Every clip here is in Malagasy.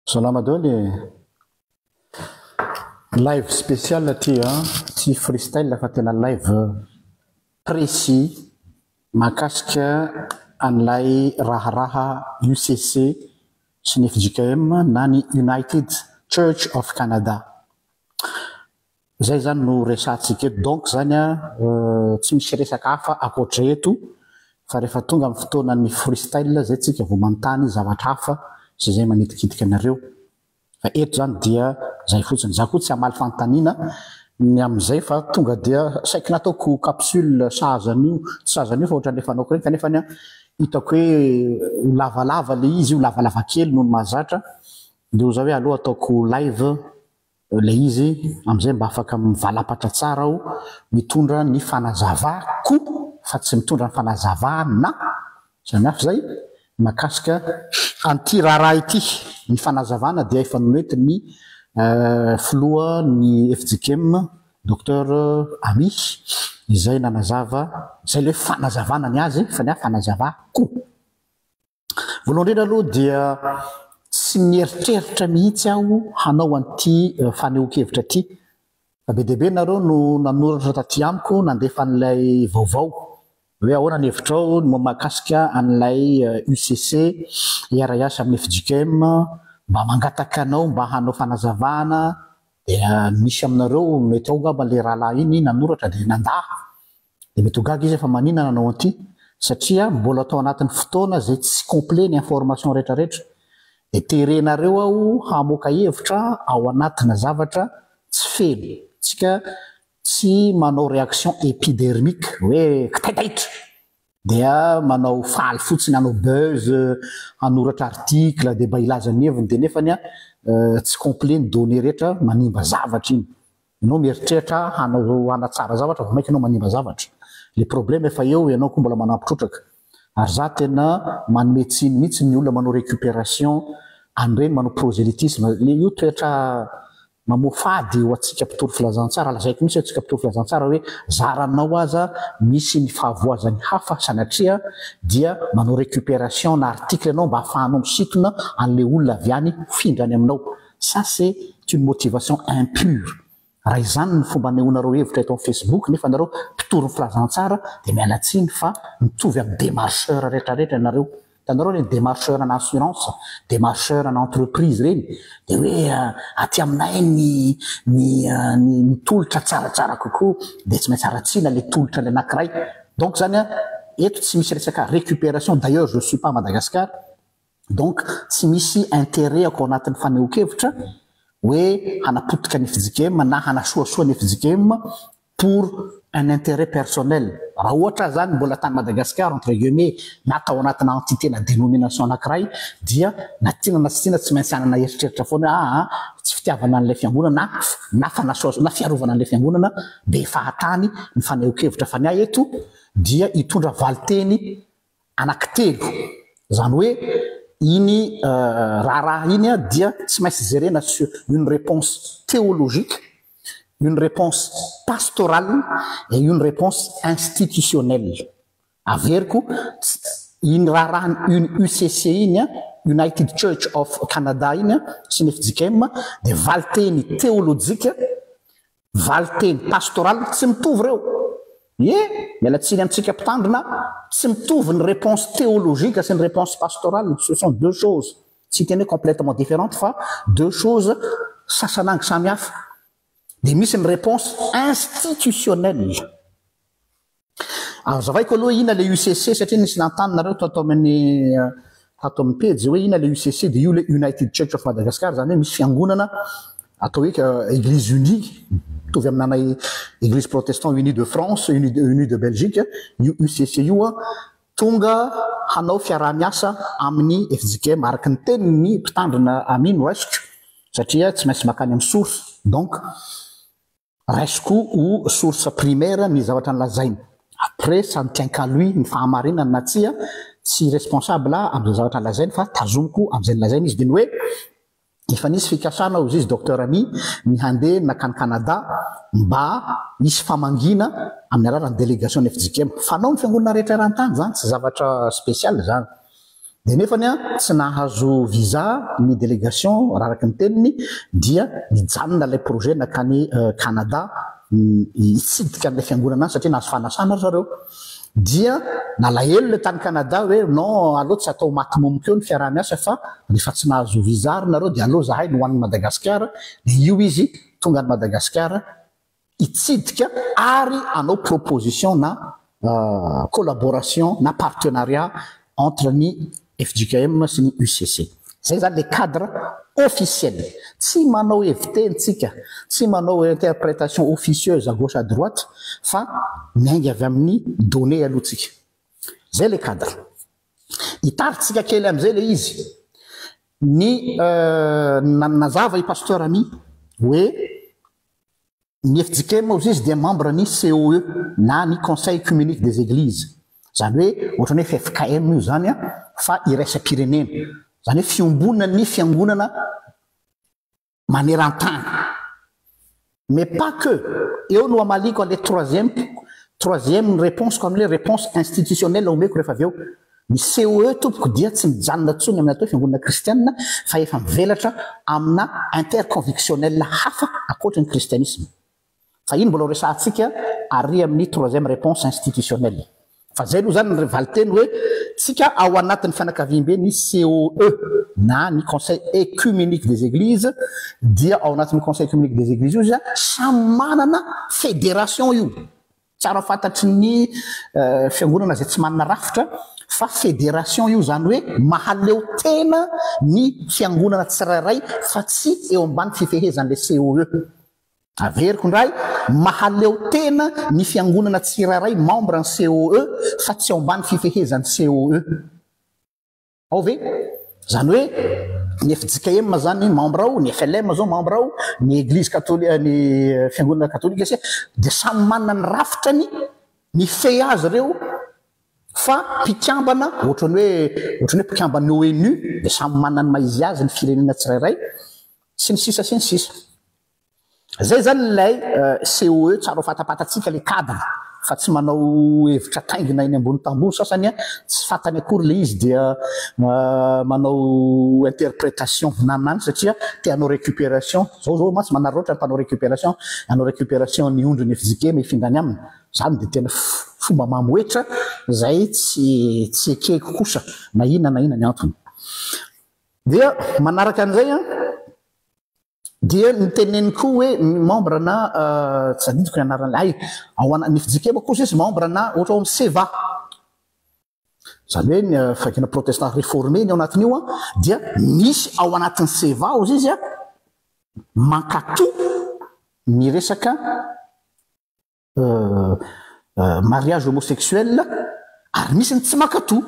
Salama daholo live spécial ty tsy freestyle fa tena live précis mahakasika an'ilay raharaha UCC sy ny FJKM na ny United Church of Canada. Zay zany no resantsika eto. Donc zany tsy misy resaka hafa akoatra eto fa rehefa tonga amin'ny fotoanan'ny freestyle zay tsika vao manontany zavatra hafa sy zay manitikitika anareo. Fa eto zany dia zay fotsiny. Za koa tsy hamaly fanontaniana ny am'izay fa tonga dia saika nataoko capsule sahazan'io tsy sahazan'io fa ohatran'le fanaoko regny kanefa hitako hoe ho lavalava le izy, ho lavalava kely noho ny mahazatra dia ho za hoe aloha ataoko live le izy am'izay mba afaka mivalapatra tsara aho mitondra ny fanazavako fa tsy mitondra ny fanazavana zany hafa zay makasika anty raharaha ity. Ny fanazavana dia efa nonety ny filoha ny FJKM Dr Ami izay nanazava zay le fanazavana ny azy fa ny fanazavako. Voalohany indrindra aloha dia tsy mieritreritra mihitsy aho hanao an'ity fanehoan-kevitra ty fa be dia be nareo no nanoratra taty amiko nandefa an'ilay vaovao hoe ahoana ny hevitrao mahakasika an'ilay UCC iara-iasa amin'ny FJKM mba mangataka anao mba hanao fanazavana dia misy aminareo mety ao ngamba le rahalahy iny nanoratra dia nandaha dia mety ho gaga izy fa maninona nanao an'ity satria mbola atao anatin'ny fotoana zay tsy complet ny information rehetrarehetra dia terenareo aho hamoaka hevitra ao anatina zavatra tsy feno tsika tsy manao réaction épidermique hoe kitaitaitra dia manao faly fotsiny hanao buzz hanoratra article dia mba hilaza ny heviny dia nefany tsy complet ny données rehetra manimba zavatra iny. Ianao mieritreritra hanao hanatsara zavatra vao maika ianao manimba zavatra. Le problème efa eo ianao koa mbola manampitrotraka ary za tena manome tsiny mihitsy ny olona manao récupération an'ireny manao prosélytisme le io toetra mamofady ho atsika mpitoro filazantsara lazaiko misy atsika mpitoro filazantsara hoe zaranao aza misy ny fahavoazany hafa sanatria dia manao récupération na article anao mba ahafahanao misintona an'le olona avy any findrany aminao. Ça c'est une motivation impure. Raha izany ny fomba anehoanareo hevitra eto amin'ny Facebook nefa nareo mpitoro filazantsara dia mialatsiny fa mitovy amin'ny démarcheur rehetrarehetra nareo. Tanareo le démarcheur en assurance, démarcheur en entreprise reny dia hoe aty aminay ny tolotra tsaratsara kokoa dia tsy maintsy aratsiana le tolotra le anankiray. Donc zany eto tsy misy resaka récupération. D'ailleurs je ne suis pas à Madagascar, donc tsy misy intérêt ako anatin'ny fanehoan-kevitra hoe hanapotika ny FJKM na hanasoasoa ny FJKM pour un intérêt personnel. Raha ohatra zany mbola tany Madagascar entre guillemets na atao anatina entité na dénomination anankiray dia na tiana na tsy tiana tsy maintsy hanana eritreritra foana tsy fitiavana an'ilay fiangonana na fanasoasoa na fiarovana an'ilay fiangonana be fahatany ny fanehoan-kevitra fa ny ahy eto dia hitondra valiteny anankitelo. Zany hoe iny raharaha iny dia tsy maintsy jerena sur une réponse théologique, une réponse pastorale et une réponse institutionnelle. Averiko iny raharaha une UCC iny United Church of Canada iny sy ny FJKM dia valiteny théologique, valiteny pastorale tsy mitovy reo. Miala tsiny amintsika mpitandrina tsy mitovy ny réponse théologique sy ny réponse pastorale. Ce sont deux choses tsy tena complètement différentes fa deux choses sasanangy samy hafa. Dia misy ny réponse institutionnelle. Zavaiko aloha ina le UCC satria nisy nantanonareo tato amin'ny page hoe ina le UCC dia io le United Church of Madagascar zany hoe misy fiangonana atao hoe Église unie mitovy aminanay Église protestant unie de France, unie de Belgique. Io UCC io tonga hanao fiaraha-miasa amin'ny FJKM araka ny teniny mpitandrina Amino raisiko satria tsy maintsy makany amin'ny source. Donc raisiko ho source primaire ny zavatra nolazainy. Après ça ne tient qu'à lui ny fahamarinana na tsy responsable amin'izay zavatra nolazainy fa tazomiko amin'izay nolazainy izy dia ny hoe efa nisy fikasana ho izy Dr Ami ny handeha nakany Canada mba nisy famangina amin'ny alalan'ny délégation ny FJKM. Fanao ny fiangonana rehetra eran-tany zany tsy zavatra spécial zany. dia nefany a tsy nahazo visa ny délégation raha araky ny teniny dia nijanona ilay projet nakany Canada hitsidika an'ilay fiangonana any satria nahazo fanasana zareo dia nalahelo le tany Canada hoe non aloha tsy atao maty momoko eo ny fiaraha-miasa fa rehefa tsy nahazo visa ary nareo dia aloha zahay no hoan'ny Madagasikara dia io izy tonga any Madagasikara hitsidika ary anao proposition na collaboration na partenariat entre ny FJKM sy ny UCC. Zay zany le cadre officiel. Tsy manao hevitentsika, tsy manao interprétation officieuse à gauche à droite fa miainga avy amin'ny données alohantsika. Zay le cadre. Hitaritsika kely am'izay le izy. Ny nazava i pasteur ami hoe ny FJKM ozy izy dia membre ny COE na ny Conseil Œcuménique des Églises. Zany hoe ohatrany hoe FFKM io zany a fa iraisam-pirenena. Zany hoe fiombonan'ny fiangonana maneran-tany. Mais pas que. Eo no amaliko an'le troisième réponse comme les réponses institutionnelles omeko rehefa avy eo. Ny COE tompoko dia tsy mijanona tsony amin'ny atao fiangonana kristianina fa efa mivelatra amina interconvictionnel hafa akoatran'ny kristianisme. Fa iny mbola resantsika ary amin'ny troisième réponse institutionnelle. Fa zay aloha zany ny valiteny hoe tsika ao anatin'ny fianakaviam-be ny COE na ny Conseil Œcuménique des Églises dia ao anatin'ny Conseil Œcuménique des Églises io zany samy manana fédération io. Tsara fantatry ny fiangonana zay tsy manana rafitra fa fédération io zany hoe mahaleo tena ny fiangonana tsirairay fa tsy eo ambany fifehezan'le COE. Averiko ndray mahaleo tena ny fiangonana tsirairay membre ny COE fa tsy eo ambany fifehezan'ny COE. Ao ve? Zany hoe ny FJKM zany membre ao, ny FLM zao membre ao, ny église catholique, ny fiangonana katolika sy dia samy manana ny rafitrany mifehy azy reo fa mpikambana ohatrany hoe mpikambana ONU dia samy manana ny maizy azy ny firenena tsirairay sy ny sisa sy ny sisa. Zay zany ilay COE tsara fatapatatsika le cadre fa tsy manao hevitra taingina eny ambony tamboho sasany tsy fatany akory le izy dia manao interprétation nanany satria tianao récupération zao matsy manaroatra mpanao récupération ny ondro ny FJKM ifingany aminy zany dia tena fomba mamoetra zay tsy ekeko kosa na inona ny antony. Dia manaraka an'izay dia niteneniko hoe membre na tsy adidiko ny anaran'ilay ao ny FJKM kosa izy membre na ohatra amin'ny SEVA. Zany hoe ny fakina protestant réformé ny ao anatin'io dia misy ao anatin'ny SEVA ozy izy mankato ny resaka mariage homosexuel ary misy ny tsy mankato.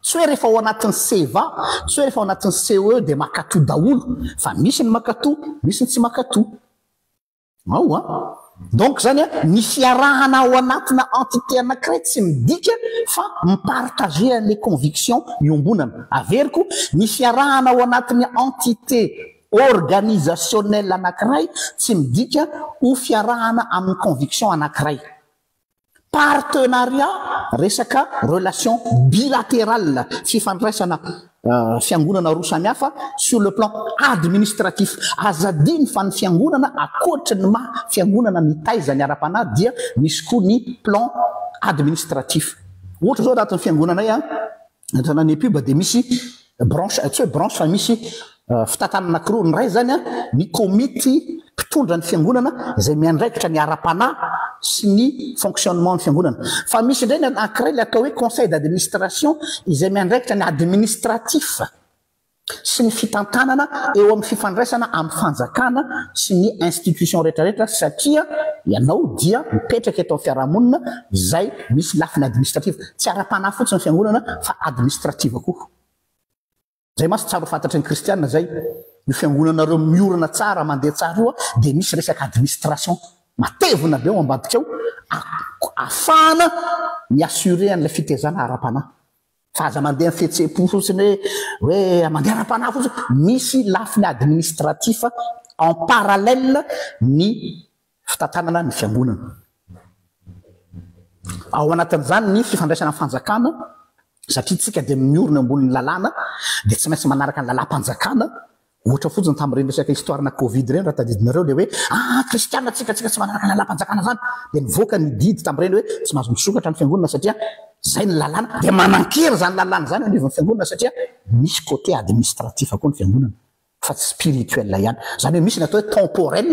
Tsy hoe rehefa ao anatin'ny SEVA, tsy hoe rehefa ao anatin'ny COE dia mankato daholo, fa misy ny mankato, misy ny tsy mankato. Ao donc zany ny fiarahana ao anatina entité anankiray tsy midika fa mipartager les convictions iombonana. Averiko ny fiarahana ao anatin'ny entité organisationnelle anankiray tsy midika ho fiarahana amin'ny conviction anankiray. Partenariat resaka relation bilatérale fifandraisana fiangonana roa samihafa sur le plan administratif. Azadiny fa ny fiangonana akoatra ny fiangonana mitaiza ny ara-panahy dia misy koa ny plan administratif. Ohatra zao anatin'ny fiangonanay ny pub dia misy branche tsy hoe branche fa misy fitantanana anankiroa. Ny ray zany ny komity mpitondra ny fiangonana izay miandraikitra ny ara-panahy sy ny fonctionnement ny fiangonana. Fa misy indray ny anankiray le atao hoe conseil d'administration izay miandraikitra ny administratif sy ny fitantanana eo amin'ny fifandraisana amin'ny fanjakana sy ny institution rehetrarehetra satria ianao dia mipetraka eto amin'ny fiarahamonina izay misy lafiny administrative. Tsy ara-panahy fotsiny ny fiangonana fa administrative koa. Zay masy tsara fantatry ny kristianina zay io fiangonanareo miorana tsara mandeha tsara io dia misy resaka administration matevina be ao ambadika ao afahana miassurer an'ilay fitezana ara-panahy. Fa aza mandeha ny fihetseham-po fotsiny hoe mandeha ara-panahy fotsiny, misy lafiny administratif en parallèle ny fitantanana ny fiangonana. Ao anatin'izany ny fifandraisana amin'ny fanjakana satria tsika dia miorona amboniny lalàna dia tsy maintsy manaraka ny lalam-panjakana ohatra fotsiny tamin'ireny resaka histoirina covid ireny raha tadidinareo le hoe kristiana tsika tsy manaraka ny lalam-panjakana zany dia nivoaka ny didy tamin'ireny hoe tsy mahazo misokatra ny fiangonana satria zay ny lalàna dia manankery zany lalàna zany anivon'ny fiangonana satria misy côté administratif koa ny fiangonana fa tsy spirituel ihany zany hoe misy ny atao hoe temporel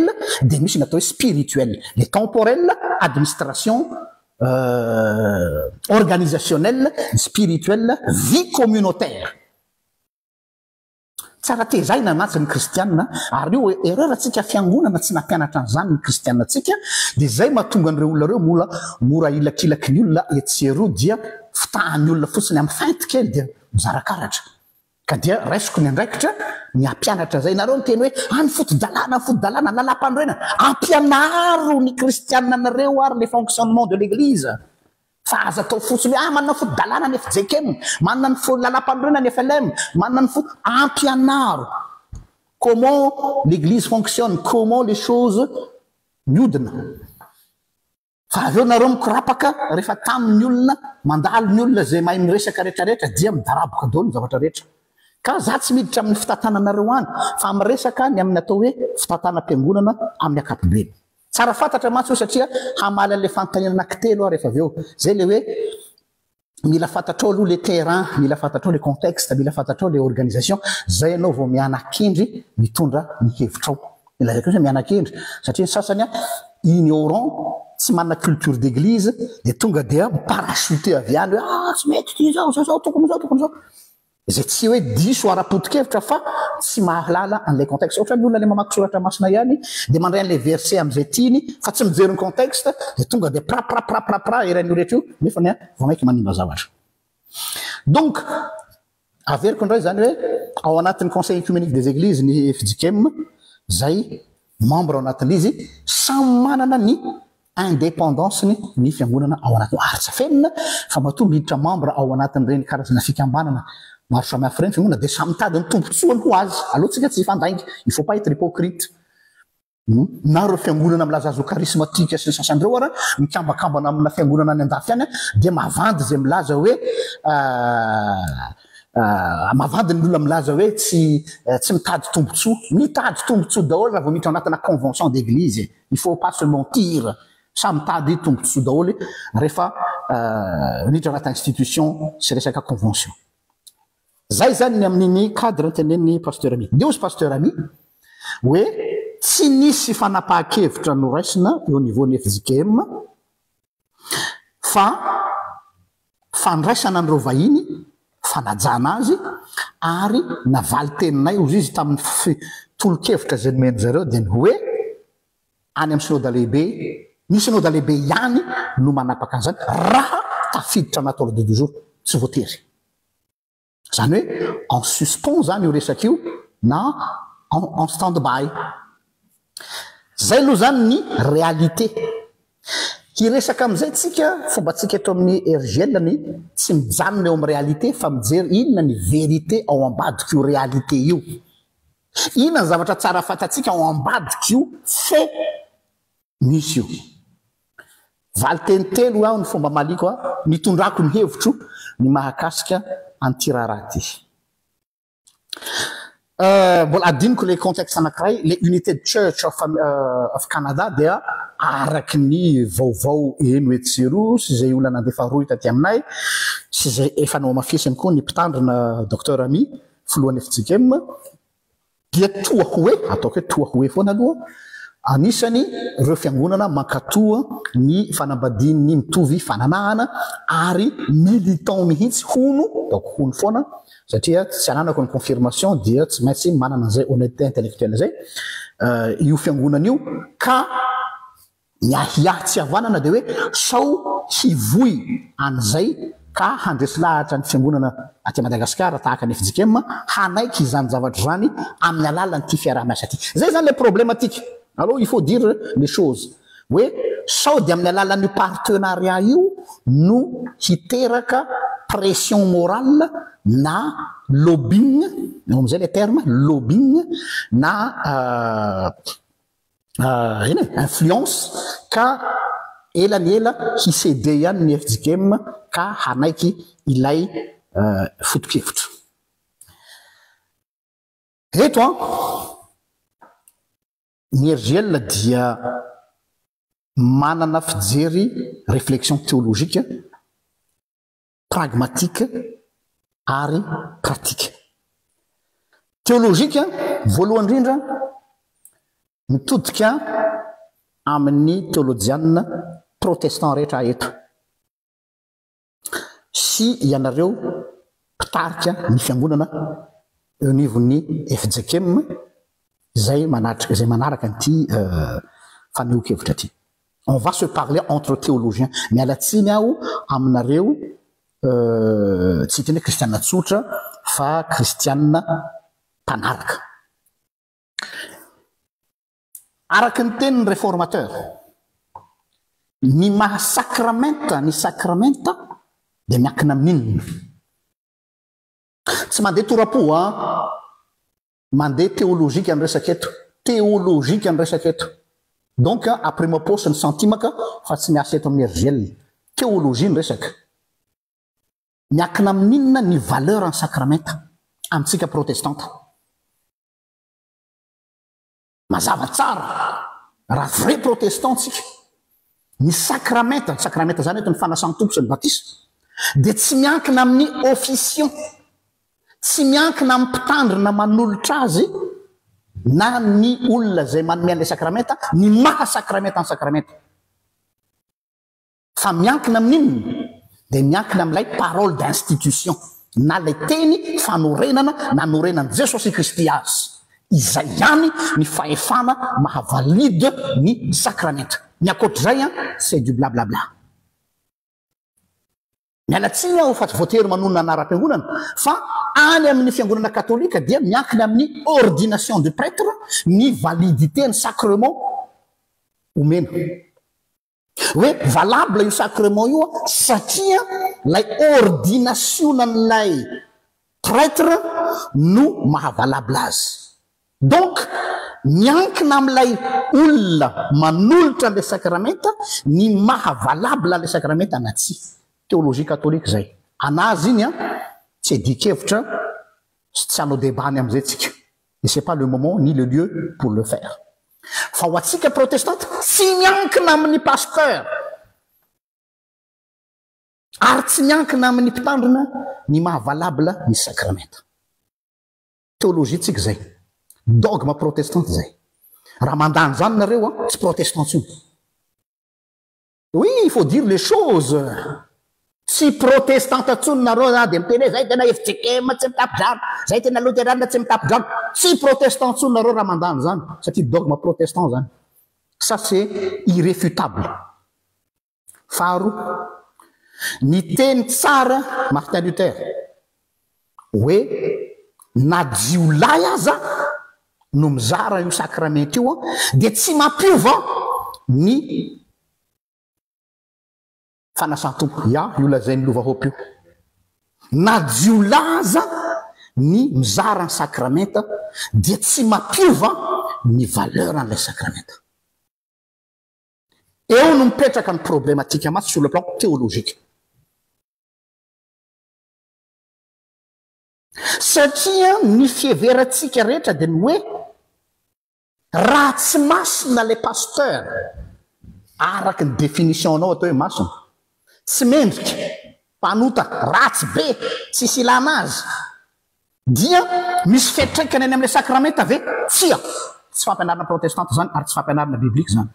dia misy ny atao hoe spirituel le temporel administration organisationnelle spirituelle vie communautaire tsara tezahina mantsy ny kristianina ary io erreur tsika fiangonana tsy nampianatra an'izany ny kristianina tsika dia zay mahatonga an'ireo olona reo mora ilakilaky ny olona etseroa dia fitahan'ny olona fotsiny amin'ny fainty kely dia mizarakaratra ka dia raisiko ny andraikitra ny ampianatra zay nareo ny teny hoe any fotodalàna lalam-pandroena ampianaro ny kristianina nareo ary le fonctionnement de l'église fa aza atao fotsiny hoe manana fotodalàna ny FJKM manana ny lalam-pandroena ny FLM manana ny ampianaro comment l'église fonctionne comment les choses miodina fa aveo nareo mikorapaka rehefa tamin'ny olona mandalo ny olona zay mahay miresaka rehetrarehetra dia midaraboka daholo ny zavatra rehetra ka za tsy miditra amin'ny fitantananareo any fa miresaka ny amin'ny atao hoe fitantanam-piangonana amin'ny akapobeny tsara fantatra mantsy io satria hamaly an'le fanontaniana anankitelo rehefa aveo zay le hoe mila fantatrao aloha le terrain mila fantatrao le contexte mila fantatrao le organisation zay ianao vao mianan-kendry mitondra ny hevitrao ilazako hoe mianan-kendry satria ny sasany ignorant tsy manana culture d'église dia tonga dia parachute avy any hoe tsy mety ty zao tokony zao zay tsy hoe diso ara-potokevitra fa tsy mahalala an'ilay contexte ohatra ny olona le mamaky soratra masina ihany dia mandray an'ilay verset amin'izay tiany fa tsy mijery ny contexte dia tonga dia pra eran'io rehetra io nefa ny vao maiky manimba zavatra donc averiko indray zany hoe ao anatin'ny conseil écuménique des églises ny FJKM zay membre ao anatin'izy samy manana ny indépendance ny fiangonana ao anatiny aritsafenina fa matoa miditra membre ao anatin'ireny karazana fikambanana maro samihafa ireny fiangonana dia samy mitady ny tombontsoany ho azy alohantsika tsy hifandaingy il faut pas être hypocrite na reo fiangonana milaza azo charismatique sy ny sasandreo ara mikambakambana amina fiangonana any andafy any dia mavandy zay milaza hoe mavandy ny olona milaza hoe tsy mitady tombontsoa mitady tombontsoa daholo raha vao miditra anatina convention d'église il faut pas se mentir samy mitady tombontsoa daholo rehefa miditra anaty institution sy resaka convention zay zany ny amin'iny cadre nytenen'ny pasteur Ami dia ozy pasteur Ami hoe tsy nisy fanapahan-kevitra noraisina eo niveaun'ny FJKM fa fandraisana an'ireo vahiny fanajana azy ary navaly teninay ozy izy tamin'ny tolo-kevitra zay nomeny zareo dia ny hoe any amin'ny synode lehibe ny synode lehibe ihany no manapaka an'izany raha tafiditra anaty ordre du jour tsy voatery zany hoe en suspens zany io resaka io na en stand by zay aloha zany ny réalité hiresaka amin'izay tsika fomba tsika eto amin'ny RGL ny tsy mijanona eo amin'ny réalité fa mijery inona ny vérité ao ambadika io réalité io inona ny zavatra tsara fantatsika ao ambadika io fe misy io valy teny telo aho ny fomba maliko nitondrako ny hevitro ny mahakasika an'ity raharaha ty mbola adiniko le contexte anankiray le unité de church of Canada dia araky ny vaovao eno etseroa sy zay olona nandefa roy taty aminay sy zay efa nao mafisiny koa ny mpitandrina docteur Ami filohan'ny FJKM dia toa hoe ataoko hoe toa hoe foana aloha anisany ireo fiangonana mankatoa ny fanambadiany mitovy fananahana ary militant mihitsy hono donc hono foana satria tsy ananako ny confirmation dia tsy maintsy manana an'izay honnêteté intellectuelle zay io fiangonana io ka miahiahy tsy havanana dia hoe sao hivoy an'izay ka handresy lahatra ny fiangonana aty Madagasikara tahaka ny FJKM hanaiky izany zavatra zany amin'ny alalan'ity fiaraha-miasa ity zay zany le problématique alors il faut dire les choses hoe sao dia amin'ny alalan'io partenariat io no hiteraka pression morale na lobbying am'izay le terme lobbying na influence ka elany ela hisede ihany ny FJKM ka hanaiky ilay foto-kevitra eto ny RGL dia manana fijery réflexion théologique pragmatique ary pratique théologique voalohany indrindra mitodika amin'ny théologianina protestant rehetra eto sy ianareo mpitarika ny fiangonana eo nivon'ny FJKM zay manaraka an'ity faneho-kevitra ty. On va se parler entre théologiens mialatsiny aho aminareo tsy hiteny hoe kristianina tsotra fa kristianina mpanaraka araky ny tenin'ny réformateur ny mahasakramenta ny sakramenta dia miankina amin'inona tsy mandeha torapo mandeha théologique ny resaka eto théologique ny resaka eto donc après posy ny santimaka fa tsy miasa eto amin'ny RGL théologie ny resaka miankina amin'inona ny valeur ny sakramenta amintsika protestante mazava tsara raha vrai protestant tsika ny sakramenta zany eto ny fanasana tompo sy ny batisa dia tsy miankina amin'ny officiant tsy miankina amin'ny mpitandrina manolotra azy na ny olona zay manome an'ilay sakramenta ny mahasakramenta ny sakramenta fa miankina amin'inona dia miankina amin'ilay parole d'institution na lay teny fanorenana nanorenany Jesosy Kristy azy izay ihany ny fahefana mahavalide ny sakramenta ny akoatr'izay c'est du blablabla mialatsiny aho fa tsy voatery manonona anaram-piangonana fa any amin'ny fiangonana katolika dia miankina amin'ny ordination de prêtre ny validité ny sacrement omena hoe valable io sacrement io satria lay ordination nan'ilay prêtre no mahavalable azy donc miankina amin'ilay olona manolotra le sakramenta ny mahavalable le sakramenta na tsy théologie catholique zay anazy iny tsy edikevitra sy tsy hanao débany am'izay tsika et c'est pas le moment ni le lieu pour le faire fa ho atsika protestante tsy miankina amin'ny pasteur ary tsy miankina amin'ny mpitandrina ny mahavalable ny sakramenta théologie tsika zay dogme protestante zay raha mandany zany nareo tsy protestant tsony oui il faut dire les choses tsy protestante tsony nareo dia miteny hoe zay tena FJKM tsy mitapidrano zay tena luterane tsy mitapidrano tsy protestant tsony nareo raha mandany zany satria dogme protestant zany ça c'est irréfutable faharoa ny teny tsara Martin Luther hoe na jiolay aza no mizara io sakramenta io dia tsy mampiova ny fanasan-tompo io lazain'ny lova-hopy io na jiolaza ny mizara ny sakramenta dia tsy mampiova ny valeur an'ilay sakramenta eo no mipetraka ny problématique matsy sur le plan théologique satria ny fiheverantsika rehetra dia ny hoe raha tsy masina le pasteur araky ny définition-nao atao hoe masina tsy mendrika mpanota ratsy be tsy silana azy dia misy fiatraikany any amin'ilay sakramenta ave tsy fampianarana protestante zany ary tsy fampianarana biblique zany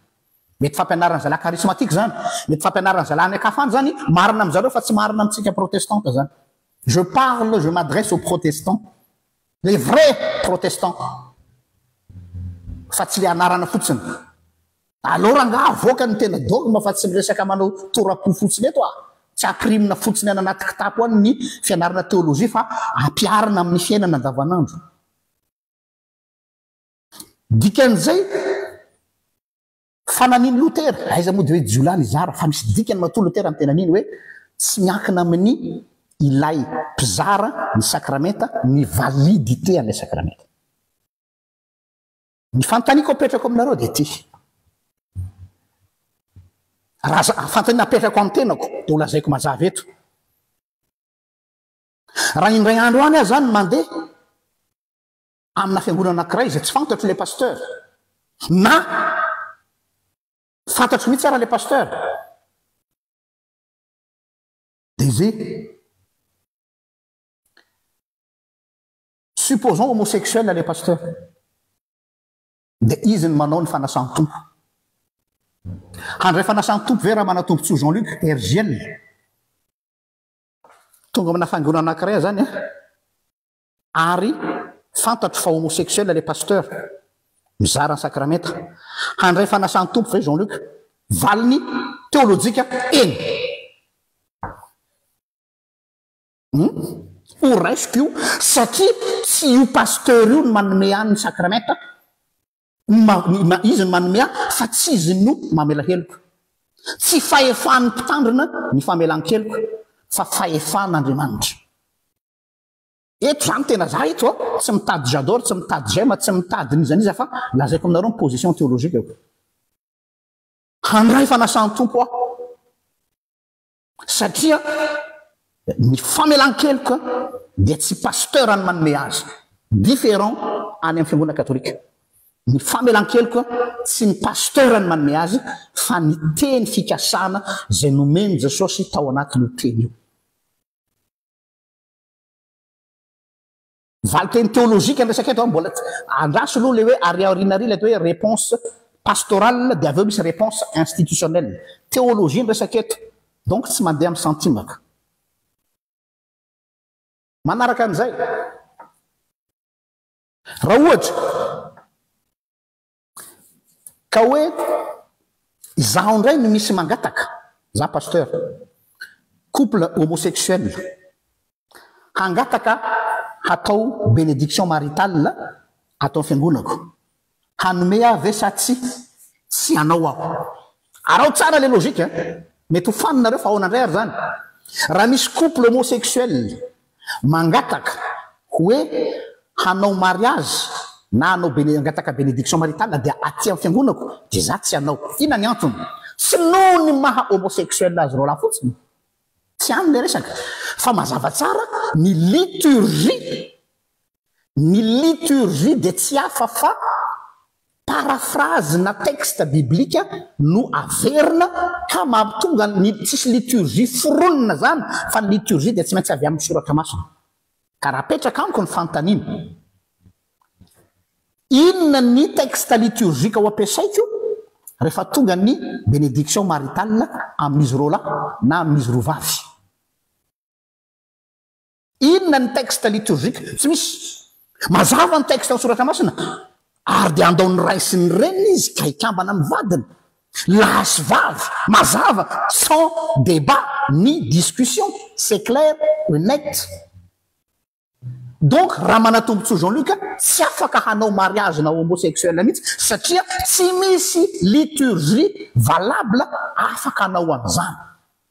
mety fampianarana zalahy charismatique zany mety fampianarana zalahy anakafany zany marina am'zareo fa tsy marina amintsika protestante zany je m'adresse aux protestants les vrais protestants fa tsy le anarana fotsiny alors nga avoaka ny tena dogme fa tsy miresaka manao torapo fotsiny eto tsy aprimina fotsiny any anaty kitapo any ny fianarana théologie fa ampiarina amin'ny fiainana andavanandro dikan'izay fananiny Lutera aiza moa dia hoe jiolany zara fa misy dikany mato Lutera amin'ny tenaniny hoe tsy miankina amin'ny ilay mpizara ny sakramenta ny validité an'ilay sakramenta ny fanontaniako apetrako aminareo dia ty raha fanontaniana apetrako amin'ny tenako dia ho lazaiko mazava eto raha indray andro any azy zany mandeha amina fiangonana anankiray izay tsy fantatro le pasteur na fantatro mihitsy tsara le pasteur de zay supposons homosexuel le pasteur de izy ny manao ny fanasany tompo handray fanasany tompo ve raha manatompotsy Jean-Luc RGL tonga amina fangonana anankiray zany ary fantatro fa homosexuel le pasteur mizara ny sakramenta handray fanasany tompo ve Jean-Luc valiny théologique eny ho raisiko io satria tsy io pasteur io ny manome any ny sakramenta izy ny manome fa tsy izy no mamela heloko tsy fahefan'ny mpitandrina ny famelan-keloko fa fahefan'Andriamanitra eto zany tena za eto tsy mitady j'adore tsy mitady j'aime tsy mitady nizaniza fa lazaiko aminareo ny position théologique eko handray fanasany tompo aho satria ny famelan-keloka dia tsy pasteur any manome azy différent any amin'ny fiangonana katolika ny famelan-keloka tsy ny pasteur any manome azy fa ny teny fikasana zay nomeny Jesosy tao anatin'io teny io valiteny théologique ny resaka eto mbola andraso aloha le hoe ariarinary le atao hoe réponse pastorale dia aveo misy réponse institutionnelle théologie ny resaka eto donc tsy mandeha amin'ny santimaka manaraka an'izay raha ohatra ka hoe izaho indray no misy mangataka za pasteur couple homosexuel hangataka hatao bénédiction maritale atao fiangonako hanome ave sa tsy anao aho arao tsara le logique mety ho faninareo fa ahoana indray ary zany raha misy couple homosexuel mangataka hoe hanao mariage na anao angataka bénédiction maritale dia aty amin'ny fiangonako dia za tsy anao ina ny antony tsy noho ny maha homosexuel azy roa lahy fotsiny tsy any le resaka fa mazava tsara ny liturgie dia tsy hafa fa paraphrase na texte biblique no averina ka mampitonga ny tsisy liturgie foronina zany fa ny liturgie dia tsy maintsy avy amin'ny soratra masina ka raha petraka amiko ny fanontaniana inona ny texte liturgique ho ampiasaiko rehefa tonga ny bénédiction maritale amin'izy roa lahy na amin'izy roa vavy inona ny texte liturgique tsy misy mazava ny texte amin'ny soratra masina ary dia andao ny ray sy ny reniny izy ka hikambana amin'ny vadiny lahy sy vavy mazava sans débat ni discussion c'est clair et net donc raha manatombontso Jean-Luc tsy afaka hanao mariage na homosexuel mihitsy satria tsy misy liturgie valable afaka hanao an'izany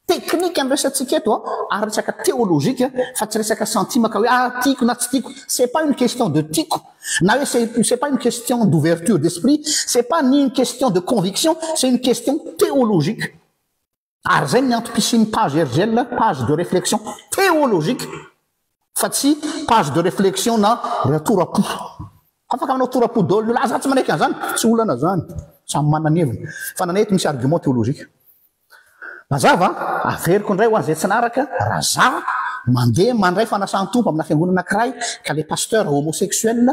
technique ny resantsika eto ary resaka théologique fa tsy resaka sentimaka hoe tiako na tsy tiako c'est pas une question de tiako na hoe c'est pas une question d'ouverture d'esprit c'est pas ni une question de conviction c'est une question théologique ary zay ny antopisiany page RGL page de réflexion théologique fa tsy page de réflexion na retour-à-pou afaka manao retour-à-pou dolo la za tsy manaiky an'izany tsy olana zany samy manana heviny fa nanay eto misy argument théologique mazava averiko indray ho an'izay tsy naraka raha za mandeha mandray fanasany tompo amina fiangonana anankiray ka le pasteur homosexuel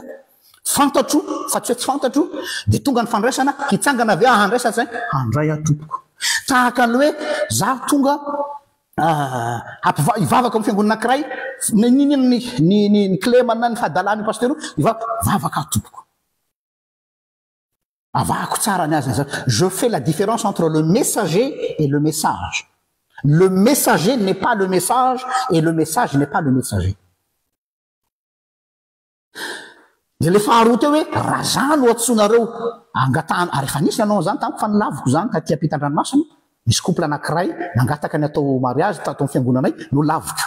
fantatro fa tsy hoe tsy fantatro dia tonga ny fandraisana hitsangana avy handraisa zay handray atompoko tahaka ny hoe za tonga ivavaka amin'ny fiangonana anankiray ny clémana ny fahadalàny pasteur ivavaka atompoko avako tsara ny azy je fais la différence entre le messager et le message le messager n'est pas le message et le message n'est pas le messager dia le faharoa teo hoe raha zany ohatsonareo angatahana ary efa nisy anao zany tamiko fa nilaviko zany ka tia ampitan-dranomasina misy couple anankiray nangataka ny atao mariage tatao amin'ny fiangonanay no laviko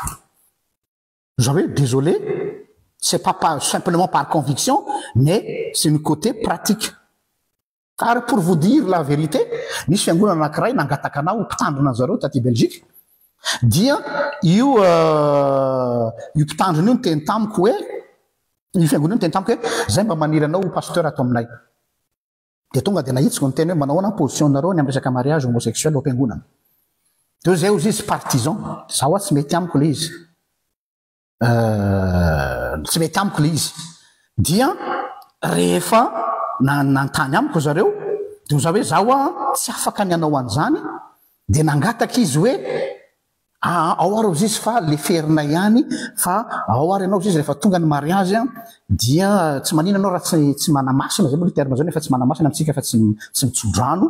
j'avais désolé c'est pas simplement par conviction mais c'est une côté pratique car pour vous dire la vérité misy fiangonana anankiray nangataka anao mpitandrina zareo taty Belgique dia io mpitandrony io nyteny tamiko hoe io fiangonana io nyteny tamiko hoe zay mba maniry anao pasteur ato aminay de tonga de nahitsiko nyteny hoe manao ana positionareo ny amresaka mariage homosexuel ao ampiangonana de zay ozy izy partisan za oa tsy mety amiko le izy tsy mety amiko le izy dia rehefa nantany amiko zareo de za hoe zaho a tsy afaka ny anao an'izany de nangataka izy hoe ao ary izy fa le ferina ihany fa ao ary anao izy rehefa tonga ny mariage a dia tsy manina anao raha tsy manamasina zay moa le terme zany efa tsy manamasina amitsika fa tsy mitsodrano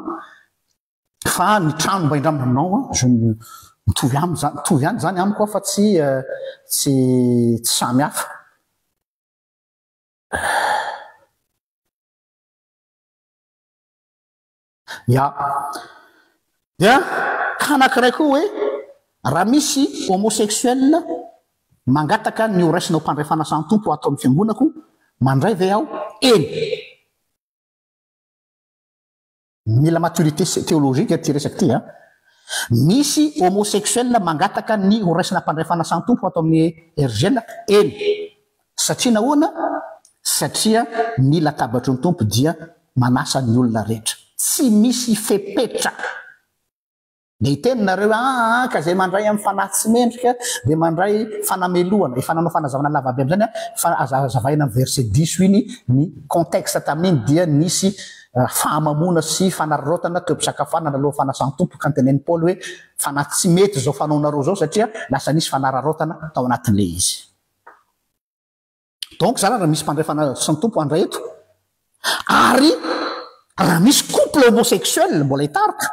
fa ny trano mba indramina aminao a zo mitovy ihany zany amiko a fa tsy samy hafa ya dia ka anankiray koa hoe raha misy homosexuel mangataka ny oraisinao mpandray fanasany tompo atao amin'ny fiangonako mandray ve aho eny mila maturité théologique ty resaky ty a misy homosexuel mangataka ny oraisina mpandray fanasany tompo atao amin'ny RGL eny satria nahoana satria mila tabatry ny tompo dia manasa ny olona rehetra tsy misy fepetra de itenynareo ka zay mandray amin'ny fanahy tsy mendrika de mandray fanameloana efa nanao fanazavana lavabe am'zany fa azavahina amin'ny verset 10 iny ny contexte tamin'iny dia nisy fahamamona sy fanararotana toepisakafoanana aloha fanasany tompo ka nyteneny Paul hoe fanahy tsy mety zao fanaonareo zao satria lasa nisy fanararotana tao anatin'le izy donc zany raha misy mpandray fanasany tompo andray eto ary raha misy couple homosexuel mbola hitarika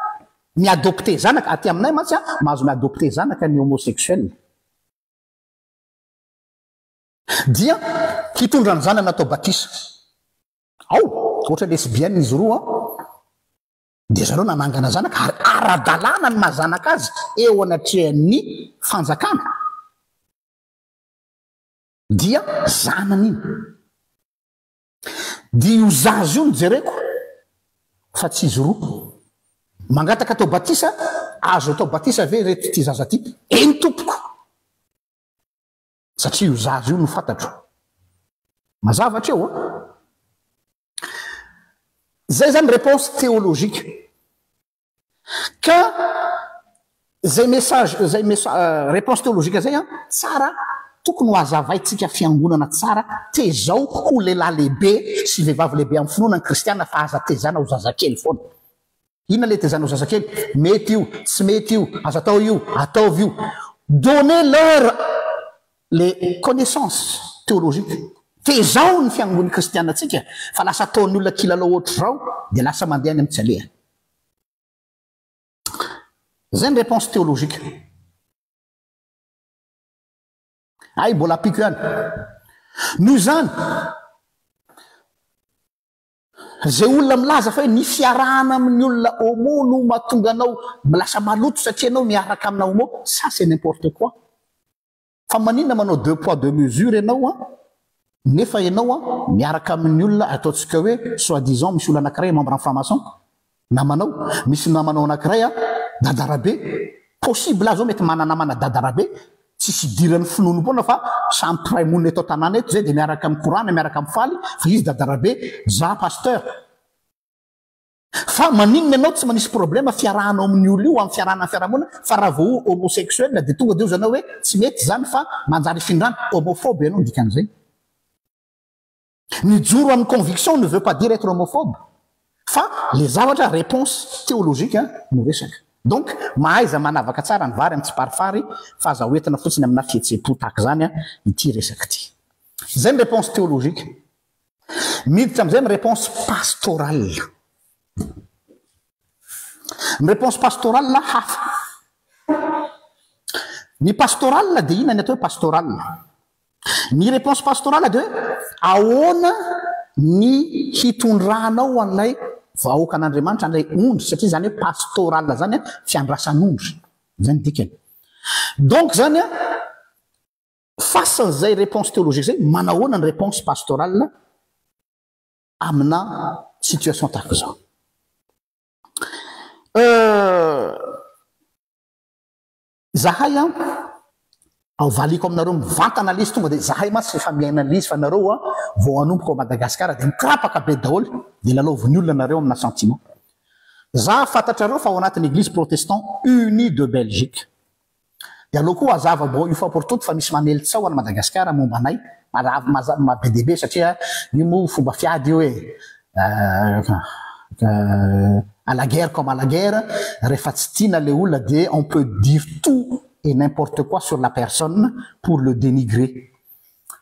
miadopte zanaka aty aminay matsy mahazo miadopte zanaka ny homosexuel dia hitondra ny zanany atao batisa ao ohatra lesbienne izy roa de zareo nanangana zanaka ary ara-dalàna ny mahazanaka azy eo anatrehan'ny fanjakana dia zanany iny dia io zazy io nijereko fa tsy izy roa mangataka atao batisa azo atao batisa ve reto ty zaza ty eny tompoko satria io zazy io no fantatro mazavatra eo zay zany réponse théologique ka zay message réponse théologique zay tsara tokony ho azavaitsika fiangonana tsara tezao ho lehilahy lehibe sy vehivavy lehibe amin'ny finoana ny kristiana fa aza tezana ho zazakely foana inona le tezana ho zazakely mety io tsy mety io azo atao io ataovy io donner leur les connaissances théologiques tezao ny fiangonany kristiana atsika fa lasa ataon'ny olona kilalao ohatra zao de lasa mandeha any amin'ny tsaleha zay ny réponse théologique ay mbola apiko ihany noho zany zay olona milaza fa hoe ny fiarahana amin'ny olona homo no mahatonga anao lasa maloto satria anao miaraka amina homo ça c'est n'importe quoi fa maninona manao 2 poids 2 mesures ianao nefa ianao miaraka amin'ny olona ataontsika hoe soi-disant misy olona anankiray membre en franc-maçon namanao misy namanao anankiray dadarabe possible azy zao mety mananamana dadarabe tsisy idiran'ny finonom-poana fa samy piray monina eto tanàna eto zay de miaraka amin'ny korana miaraka amin'ny faly fa izy dadarabe za pasteur fa maninona ianao tsy manisy problème fiarahanao amin'ny olo io amin'ny fiarahana fiarahamonina fa raha vao homosexuel de tonga de io zanao hoe tsy mety zany fa manjary findrany homophobe ianao dikan'izay mijoro amin'ny conviction ne veut pas dire être homophobe fa les zavatra réponse théologique no resaka donc mahaiza manavaka tsara ny vary amin'ny tsiparifary fa aza hoentina fotsiny amina fihetsepo tahaka zany ity resaka ty zay ny réponse théologique miditra am'izay my réponse pastorale ny réponse pastorale hafa ny pastorale de ina ny atao hoe pastorale ny réponse pastorale de hoe ahoana ny hitondranao an'ilay vahoaka an'Andriamanitra an'ilay ondry satria zany hoe pastorale zany fiandrasan'ondry zany dikany donc zany face an'izay réponse théologique zay manahoana ny réponse pastorale amina situation tahaka zao zahay a ao valiko aminareo mivantana lizy tonga dia zahay matsy efa miainan'izy fa nareo a vao anomboka ao Madagasikara dia mikrapaka be daholo dia lalaoviny olona nareo amina sentiment. Za fantatrareo fa ao anatin'ny église protestant unie de Belgique dia aloha koa azava bo io famporototo fa misy mamelitsao any Madagasikara momba anay mabe dehibe satria io moa fomba fiady io hoe à la guerre comme à la guerre, refatstina le oula de on peut dire tout et n'importe quoi sur la personne pour le dénigrer.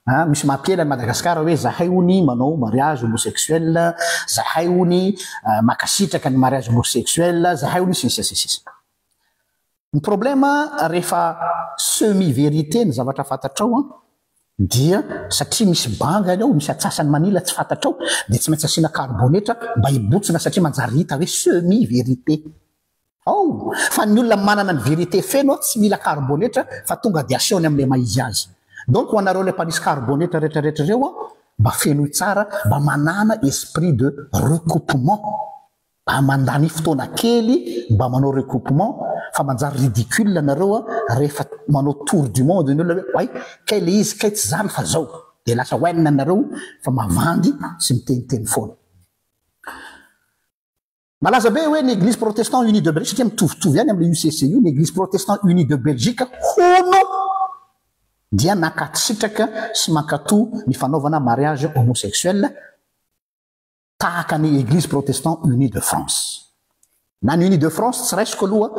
Hein, misy mapiela Madagascar hoe zahay hony manao mariage homosexuel, zahay hony makasitraka ny mariage homosexuel, zahay hony sisisisisa. Ny problema rehefa semi-vérité ny zavatra fantatrao dia satria misy bangany ao, misy atsasany manila tsy fantatrao dia tsy maintsy asiana carbonetra mba hibotsina satria manjary hita hoe semi-vérité. Oh, fa ny olona manana ny vérité feno tsy mila carbonetra fa tonga dia aseony amin'ilay maizy azy. Donc ho anareo le panisy carbonetra rehetrarehetra ireo mba feno tsara mba manana esprit de recoupement, mba mandany fotoana kely mba manao recoupement fa manjary ridicule nareo rehefa manao tour du monde ny olona hoe ay kay le izy kay tsy zany fa zao dia lasa hoenina nareo fa mavandy sy miteniteny foana. Malaza be hoe ny église protestant unie de Belgique satria mitovitovy ihany amin'le UCCU, ny église protestant unie de Belgique hono dia nakasitraka sy mankatoa ny fanaovana mariage homosexuel tahaka ny église protestant unie de France. Na ny unie de France tsy raisiko aloha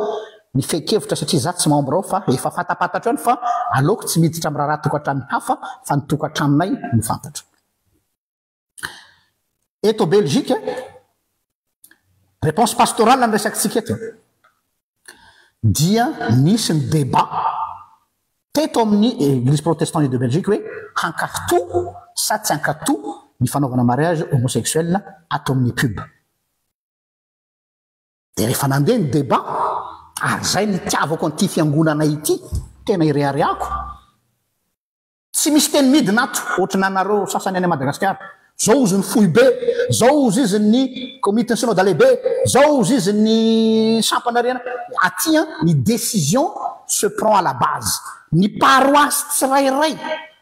ny fekevitra satria za tsy membre ao fa efa fatapatatra any fa aleoko tsy miditra amin'ny raharaha tokantrano hafa fa ny tokantranonay no fantatra. Eto Belgique réponse pastorale ny resakintsika eto dia nisy ny débat teto amin'ny église protestante de Belgique hoe hankatoa sa tsy hankatoa ny fanaovana mariage homosexuel ato amin'ny pub. Dia rehefa nandeha ny débat ary zay ny tiavako an'ity fiangonanay ity tena irehareako tsy misy teny midina ato ohatrany anareo sasany any Madagasikara zao izy ny fohy be, zao izy ny comité synode lehibe, zao izy ny champanariana. Aty ny décision se prend à la base. Ny paroisse tsirairay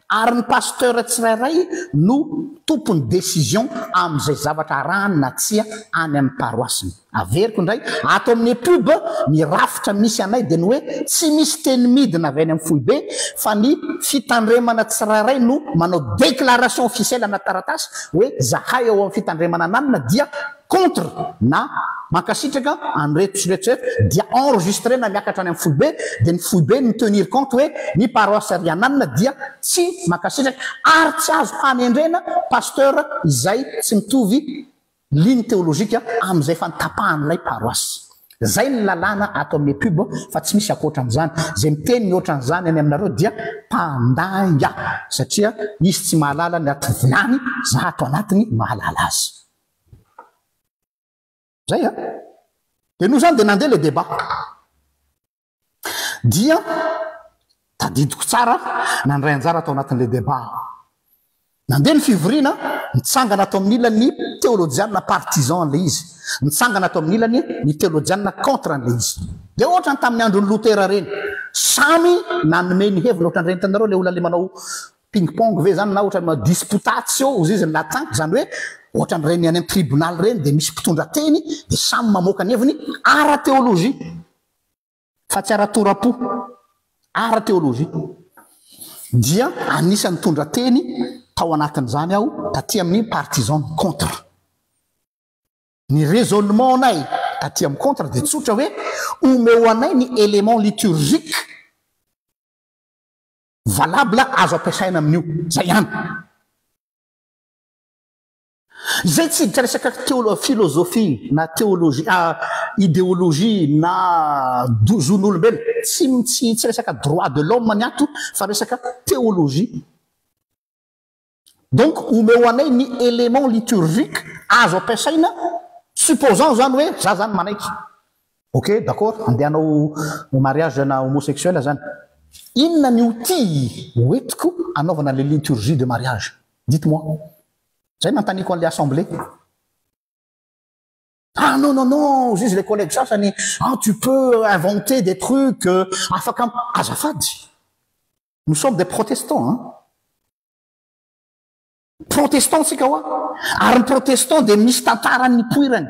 ary ny pasteur tsirairay no tompony décision amin'izay zavatra arahany na tsia any amin'ny paroisseny. Averiko indray ato amin'ny pub ny rafitra misy anay dia ny hoe tsy misy teny midina avy any amin'ny fohy be fa ny fitandremana tsirairay no manao déclaration officielle ana taratasy hoe zahay ao amin'ny fitandremana ananina dia contre na mankasitraka an'reto sy retrorehetra dia enregistré na miakatra any amin'ny fohy be dia ny fohy be ny tenir compte hoe ny paroisse riananina dia tsy mankasitraka ary tsy azo hanendrena pasteur izay tsy mitovy ligne théologique amin'izay fantapahan'ilay paroisse. Zay ny lalàna ato amin'ny pub fa tsy misy akoatran'izany. Zay miteny mihoatran'izany any aminareo dia mpandanga satria izy tsy mahalala ny aty vilany za ato anatiny mahalala azy. Zay dia noho zany dia nandeha le débat dia tadidiko tsara nandray anjara atao anatin'le débat. Nandeha ny fivoriana nitsangana atao amin'ny ilany théologiana partisan le izy, nitsangana atao amin'ny ilany ny théologiana contre le izy. Dia ohatra tamin'ny andron'ny Lutera reny samy nanome ny heviny ohatra ny rentanareo le olona le manao ping-pong ve zany na ohatra manao disputatio izy izy ny latin zany hoe ohatra ny reny any amin'ny tribunal reny dia misy mpitondra teny dia samy mamoaka ny heviny ara théologie fa tsy ara torapo, ara théologie. Dia anisan'ny tondra teny tao anatin'izany aho taty amin'ny partisan contre. Ny raisonnement anay taty amin'ny contre dia tsotra hoe omeo anay ny élément liturgique valable azo ampiasaina amin'io zay ihany. Zay tsy resaka philosophie na théologie idéologie na zon'olombelo tsy resaka droit de l'homme ny ato fa resaka théologie. Donc omeo anay ny élément liturgique azo ampiasaina supposant zany hoe za zany manaiky ok d'accord andehanao mariage na homosexuel zany inona ny outil hoentiko anaovana le liturgie de mariage, dites-moi. Zay nantaniko an'le assemblée Ah non, non, non, disent les collègues sasany, ah, tu peux inventer des trucs, afaka azafady. Nous sommes des protestants, hein. Protestants tsika hoa. Ary ny protestant de misy tantarany poirany.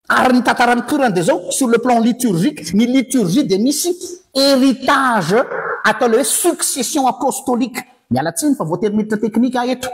Ary ny tantarany poirany de zao, sur le plan liturgique, ny liturgie de misy héritage atao le hoe succession apostolique. Mialatsiny fa voatery miditra teknika eto.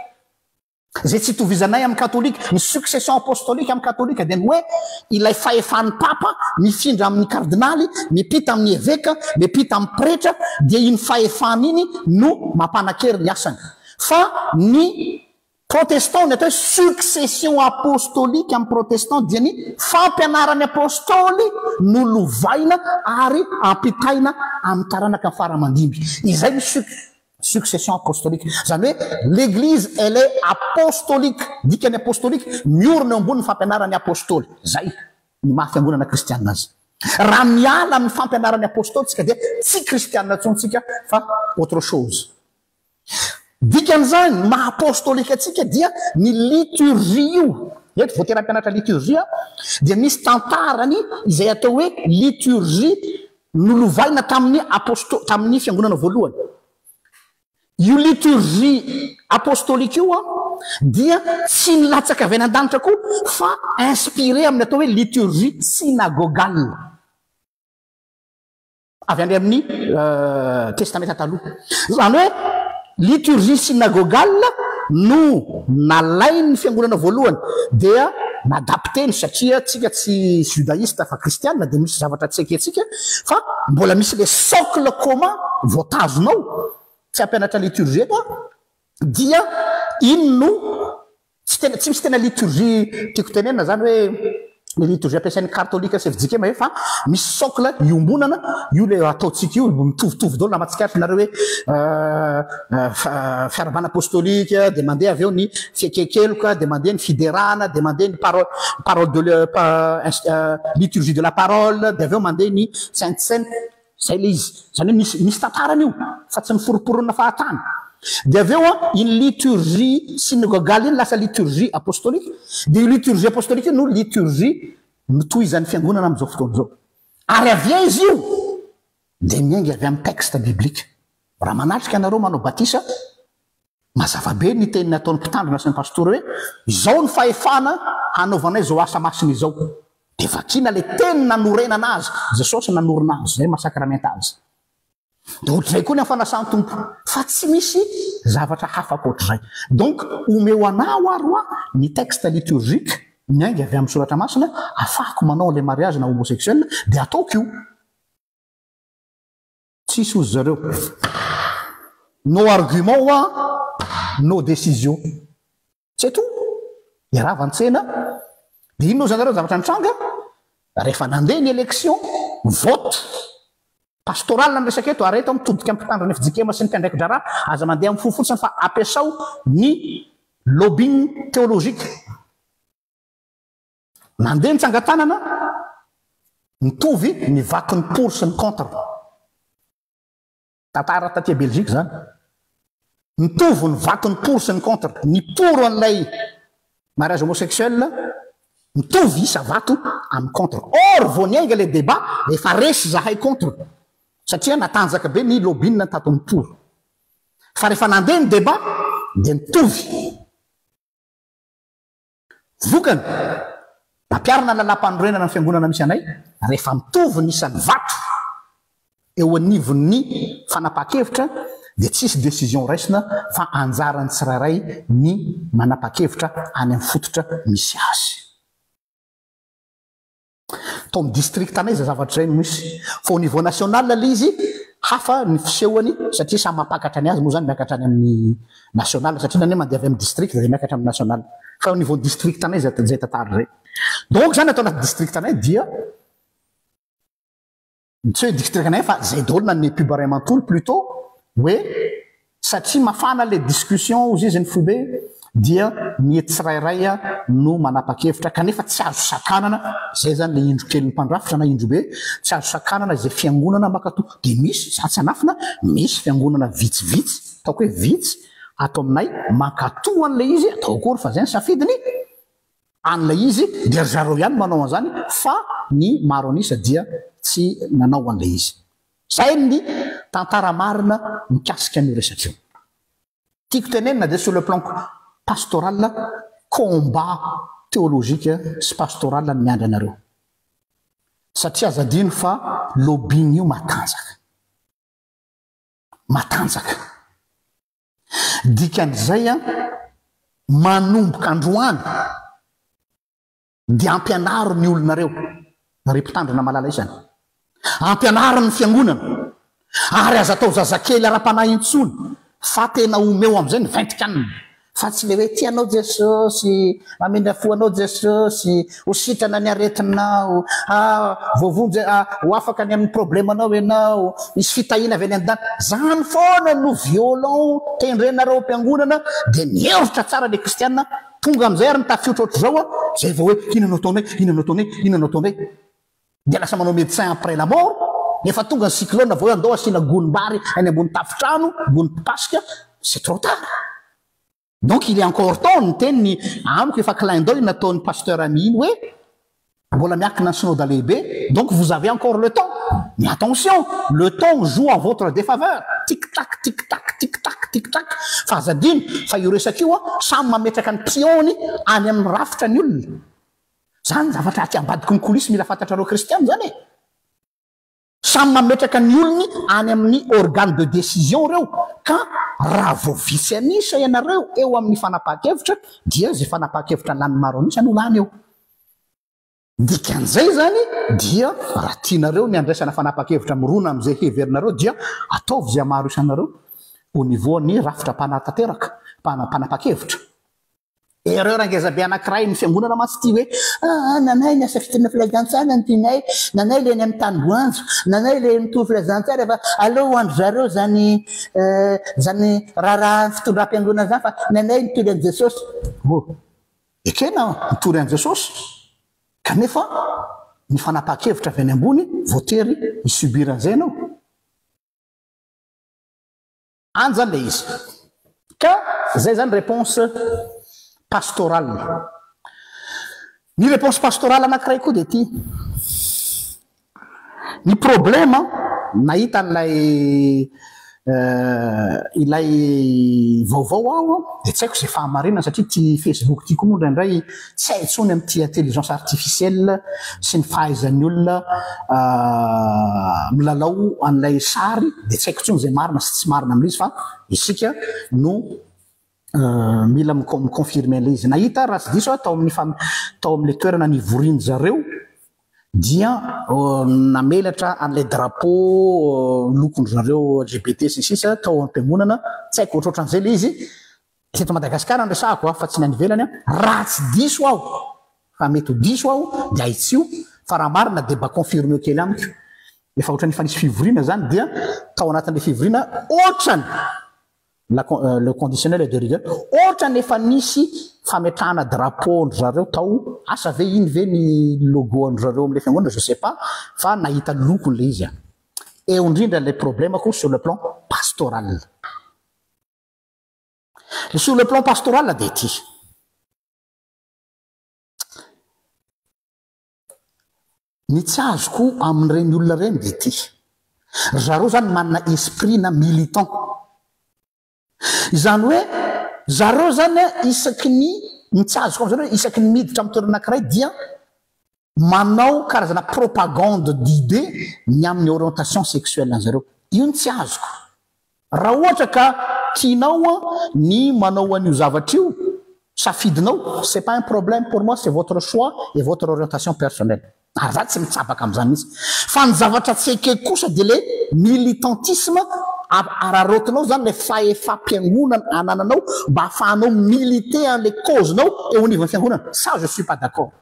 Zay tsy tovizanay amin'ny katolika, ny succession apostolique amin'ny katolika de ny hoe ilay fahefan'ny papa mifindra amin'ny kardinaly, mipita amin'ny évêque, mipita amin'ny pretra, dia iny fahefana iny no mampanakery ny asany. Fa ny protestant ny atao hoe succession apostolique amin'ny protestant dia ny fampianarany apôstôly no lovaina ary ampitaina amin'ny taranaka ny faramandimby. Izay ny succession apostolique. Zany hoe l'église elle est apostolique. Dikany apostolique miorona eo ambony ny fampianarany apôstôly. Zay ny maha-fiangonana kristianina azy. Raha miala amin'ny fampianarany apôstôly tsika dia tsy kristianina tsontsika fa autre chose. Dikan'izany maha-apôstôlika atsika dia ny liturgie io. Eto voatery ampianatra liturgie dia misy tantarany izay atao hoe liturgie nolovaina tamin'ny fiangonana voalohany. Io liturgie apostolique io dia tsy nilatsaka avy an-danitra koa fa inspiré amin'ny atao hoe liturgie synagogale. Avy any amin'ny testamenta taloha. Zany hoe liturgie synagogale no nalainy fiangonana voalohany dia nadapteny satria tsika tsy judaïste fa kristianina dia misy zavatra tsy akentsika fa mbola misy le socle commun voatazonao tsy ampianatra liturgie eto dia iny no tsy misy tena liturgie tiako tenenina zany hoe le liturgie ampiasain'ny katolika sy fijikema fa misy socle iombonana io le ataotsika io mitovitovy dolo na matsikaritra nareo hoe fiarabana apostolique de mandeha avy eo ny fiekekeloka de mandeha ny fiderana de mandeha ny parole de liturgie de la parole de avy eo mandeha ny sainte seine. Zay le izy. Zany hoe misy tantarany io fa tsy miforoporona fahatany. De avy eo iny liturgie synagogale iny lasa liturgie apostolique. De io liturgie apostolique no liturgie mitohizan'ny fiangonana amin'izao fotoana zao. Ary avy izy io de miainga avy amin'ny texte biblique. Raha manatrika anareo manao batisa, mazava be ny teniny ataon'ny mpitandrina sy ny pastory hoe izao ny fahefana hanaovanay zao asa masina izao. De vakina le teny nanorenana azy, Jesosy nanorina azy, zay masakramenta azy. De ohatr'izay koa ny amfanasany tompo, fa tsy misy zavatra hafa akoatr'izay. Donc omeo anao aro ny texte liturgique miainga avy amin'ny soratra masina, afahako manao le mariage na homosexuel de ataoko io. Tsisy ozy zareo. Nos arguments nos décisions. C'est tout. Iravan-tsena. De ino zany zareo zavatra nitranga rehefa nandeha ny élection vote pastoral ny resaka eto ary eto mitodika amin'ny mpitandriny fijikema sy ny mpiandraikidrara aza mandeha amin'ny fofotsiny fa ampiasao ny lobbying théologique. Nandeha ny tsangatanana mitovy ny vaky ny pour sy ny contre. Tantara taty Belgique zany. Mitovy ny vaky ny pour sy ny contre. Ny pour an'ilay mariage homosexuel mitovy isa vato amin'ny contre. Or vao niainga le débat efa resy zahay contre satria natanjaka be ny lobbying taton'ny pour. Fa rehefa nandeha ny débat dia mitovy. Vokany mampiarana lalam-panorenana ny fiangonana misy anay rehefa mitovy ny isan'ny vato eo anivon'ny fanapa-kevitra dia tsisy décision raisina fa anjarany tsirairay ny manapa-kevitra any amin'ny fototra misy azy. Tao amin'ny district anay zay zavatra zay no misy. Fa au niveau national le izy hafa ny fisehoany satria samy mampakatra ny azy moa zany miakatra any amin'ny national satria nany mandeha avy amin'ny district zay miakatra amin'ny national. Fa au niveau district anay zay tantara zay. Donc zany atao anaty district anay dia tsy hoe district anay fa zay daholo na ny pub ray manontolo plutôt hoe satria mafana le discussion ozy izy ny fobe dia mety tsirairay no manapa-kevitra kanefa tsy azo sakanana zay zany le indro kely ny mpandrafitra na indro be tsy azo sakanana zay fiangonana makato de misy za tsy anafina misy fiangonana vitsivitsy ataoko hoe vitsy ato aminay mankatoan'le izy atao akory fa zay ny safidiny an'lay izy dia ry zareo ihany manao an'izany fa ny maro anisa dia tsy nanao an'lay izy. Zay ny tantara marina mikasika an'io resaka io. Tiako tenenina dia sur le plan pastoral, combat théologique sy pastoral ny miandry anareo. Satria azadino fa lobbying io matanjaka. Matanjaka. Dikan'izay manomboka androany dia ampianaro ny olonareo ry mpitandrina malala isany. Ampianaro ny fiangonana ary aza atao zazakely ara-panahy intsony fa tena omeo am'izay ny vaintikanina fa tsy le hoe tianao Jesosy, mamindra foanao Jesosy, ho sitrana ny aretinao, voavonjy ho afaka ny amin'ny problemanao ianao, misy fitahina avy any an-dany. Zany foana no violon tendrenareo ampiangonana dia mihevitra tsara le kristianina. Tonga am'izay ary nitafiotra ohatr' zao zay vao hoe inanao taonay, inanao taonay, inanao taonay. Dia lasa manao médecin après la mort. Nefa tonga ny cyclone vao hoe andao asiana gonim-bary any ambony tafitrano, gony pasika, c'est trop tard. Donc il est encore temps ny teniny amiko efa clin d'œil nataon'ny pasteur ami iny hoe mbola miakina ny synode lehibe, donc vous avez encore le temps. Mais attention, le temps joue en votre défaveur. Tic-tac, tic-tac, tic-tac, tic-tac. Fa azadino fa io resaka io samy mametraka ny piony any amin'ny rafitra ny olona. Zany zavatra aty ambadiky ny coulisse mila fantatrareo kristiany zany e. Samy mametraka ny olony any amin'ny organe de décision reo ka raha vao visy anisa ianareo eo amin'ny fanapahan-kevitra dia zay fanapahan-kevitra lany maro anisa no lany eo. Dikan'izay zany dia raha tianareo ny andraisana fanapahan-kevitra mirona amin'izay heverinareo dia ataovy zay maro isanareo au niveau ny rafitra mpanatanteraka mpanapahan-kevitra. Erreur angezabe anankiray ny fiangonana matsy ty hoe nanay ny asa fitena filazantsara ny tinay, nanay le ny amin'ny taniboanjo, nanay le mitovy filazantsara fa aleo andro zareo zany raha fitondram-piangonana zany fa nanay nitory an' Jesosy. Ekena nitory an' Jesosy kanefa ny fanapahan-kevitra avy any ambony voatery isubiran'izay ianao. Any zany le izy. Ka zay zany réponse pastorale. Ny réponse pastorale anankiray koa dia ty. Ny problème nahita ilay vaovao aho dia tsy haiko zay fahamarinana satria ty Facebook ty koa moa indraindray tsy hay intsony amin'ty intelligence artificielle sy ny fahaizan'ny olona milalao an'ilay sary dia tsy haiko intsony zay marina sy tsy marina amin'izy fa isika no mila miconfirmer le izy. Nahita raha tsy diso tao amin'le toerana nivoriany zareo dia namelatra an'ilay drapeau lokony zareo LGBT sy sisa tao am-piangonana. Tsy haiko ohatrohatran'izay le izy teto Madagasikara andresahako fa tsy ny any ivelany raha tsy diso aho fa mety ho diso aho dia aitsio fa raha marina dia mba confirme kely amiko. Efa ohatrany fa nisy fivoriana zany dia tao anatin'le fivoriana ohatrany le conditionnel est de rigueur ohatrany efa nisy fametrahana drapeau andro zareo tao asa ve iny ve ny logo andro zareo amin'le fiangonana je sais pas fa nahita lokony le izy. Eo indrindra le problème ko sur le plan pastoral. Sur le plan pastoral dia ty ny tsy azoko amin'ireny olona ireny dia ty zareo zany manana esprit na militant. Izany hoe zareo zany isaky ny tsy azoko am'zareo isaky ny miditra amin'ny toerana anankiray dia manao karazana propagande d'idée ny amin'ny orientation sexuelle an'zareo. Io ny tsy azoko. Raha ohatra ka tianao ny manao an'io zavatra io safidinao, c'est pas un problème pour moi, c'est votre choix et votre orientation personnelle. Ary za tsy mitsabaka am'zany mihitsy. Fa ny zavatra tsy haike kosa dia le militantisme ararotinao zany le fahefa-piangonana anananao mba ahafahanao militer an'le causenao eo anivon'ny fiangonana. Ça je suis pas d'accord.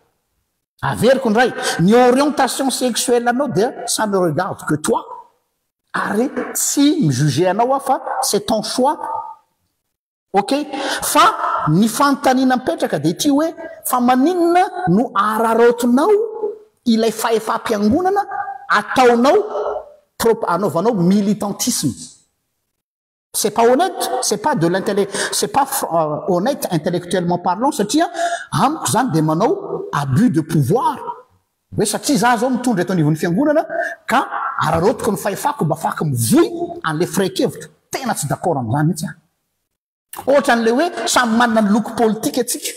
Averiko ndray ny orientation sexuelle anao dia ça ne regarde que toi. Ary tsy mijuger anao fa c'est ton choix. Ok? Fa ny fanontaniana mipetraka dia ty hoe fa maninona no ararotinao ilay fahefa-piangonana ataonao anaovanao militantisme. C'est pas honnête, c'est pas honnête intellectuellement parlant satria amiko zany de manao abus de pouvoir hoe satria za zao mitondra eto anivon'ny fiangonana ka ararotiko ny fahefako mba afaky mivoy an'le firaikevitra tena tsy d'accord am'izany mihitsy ohatra an'le hoe samy manana ny loko politika atsika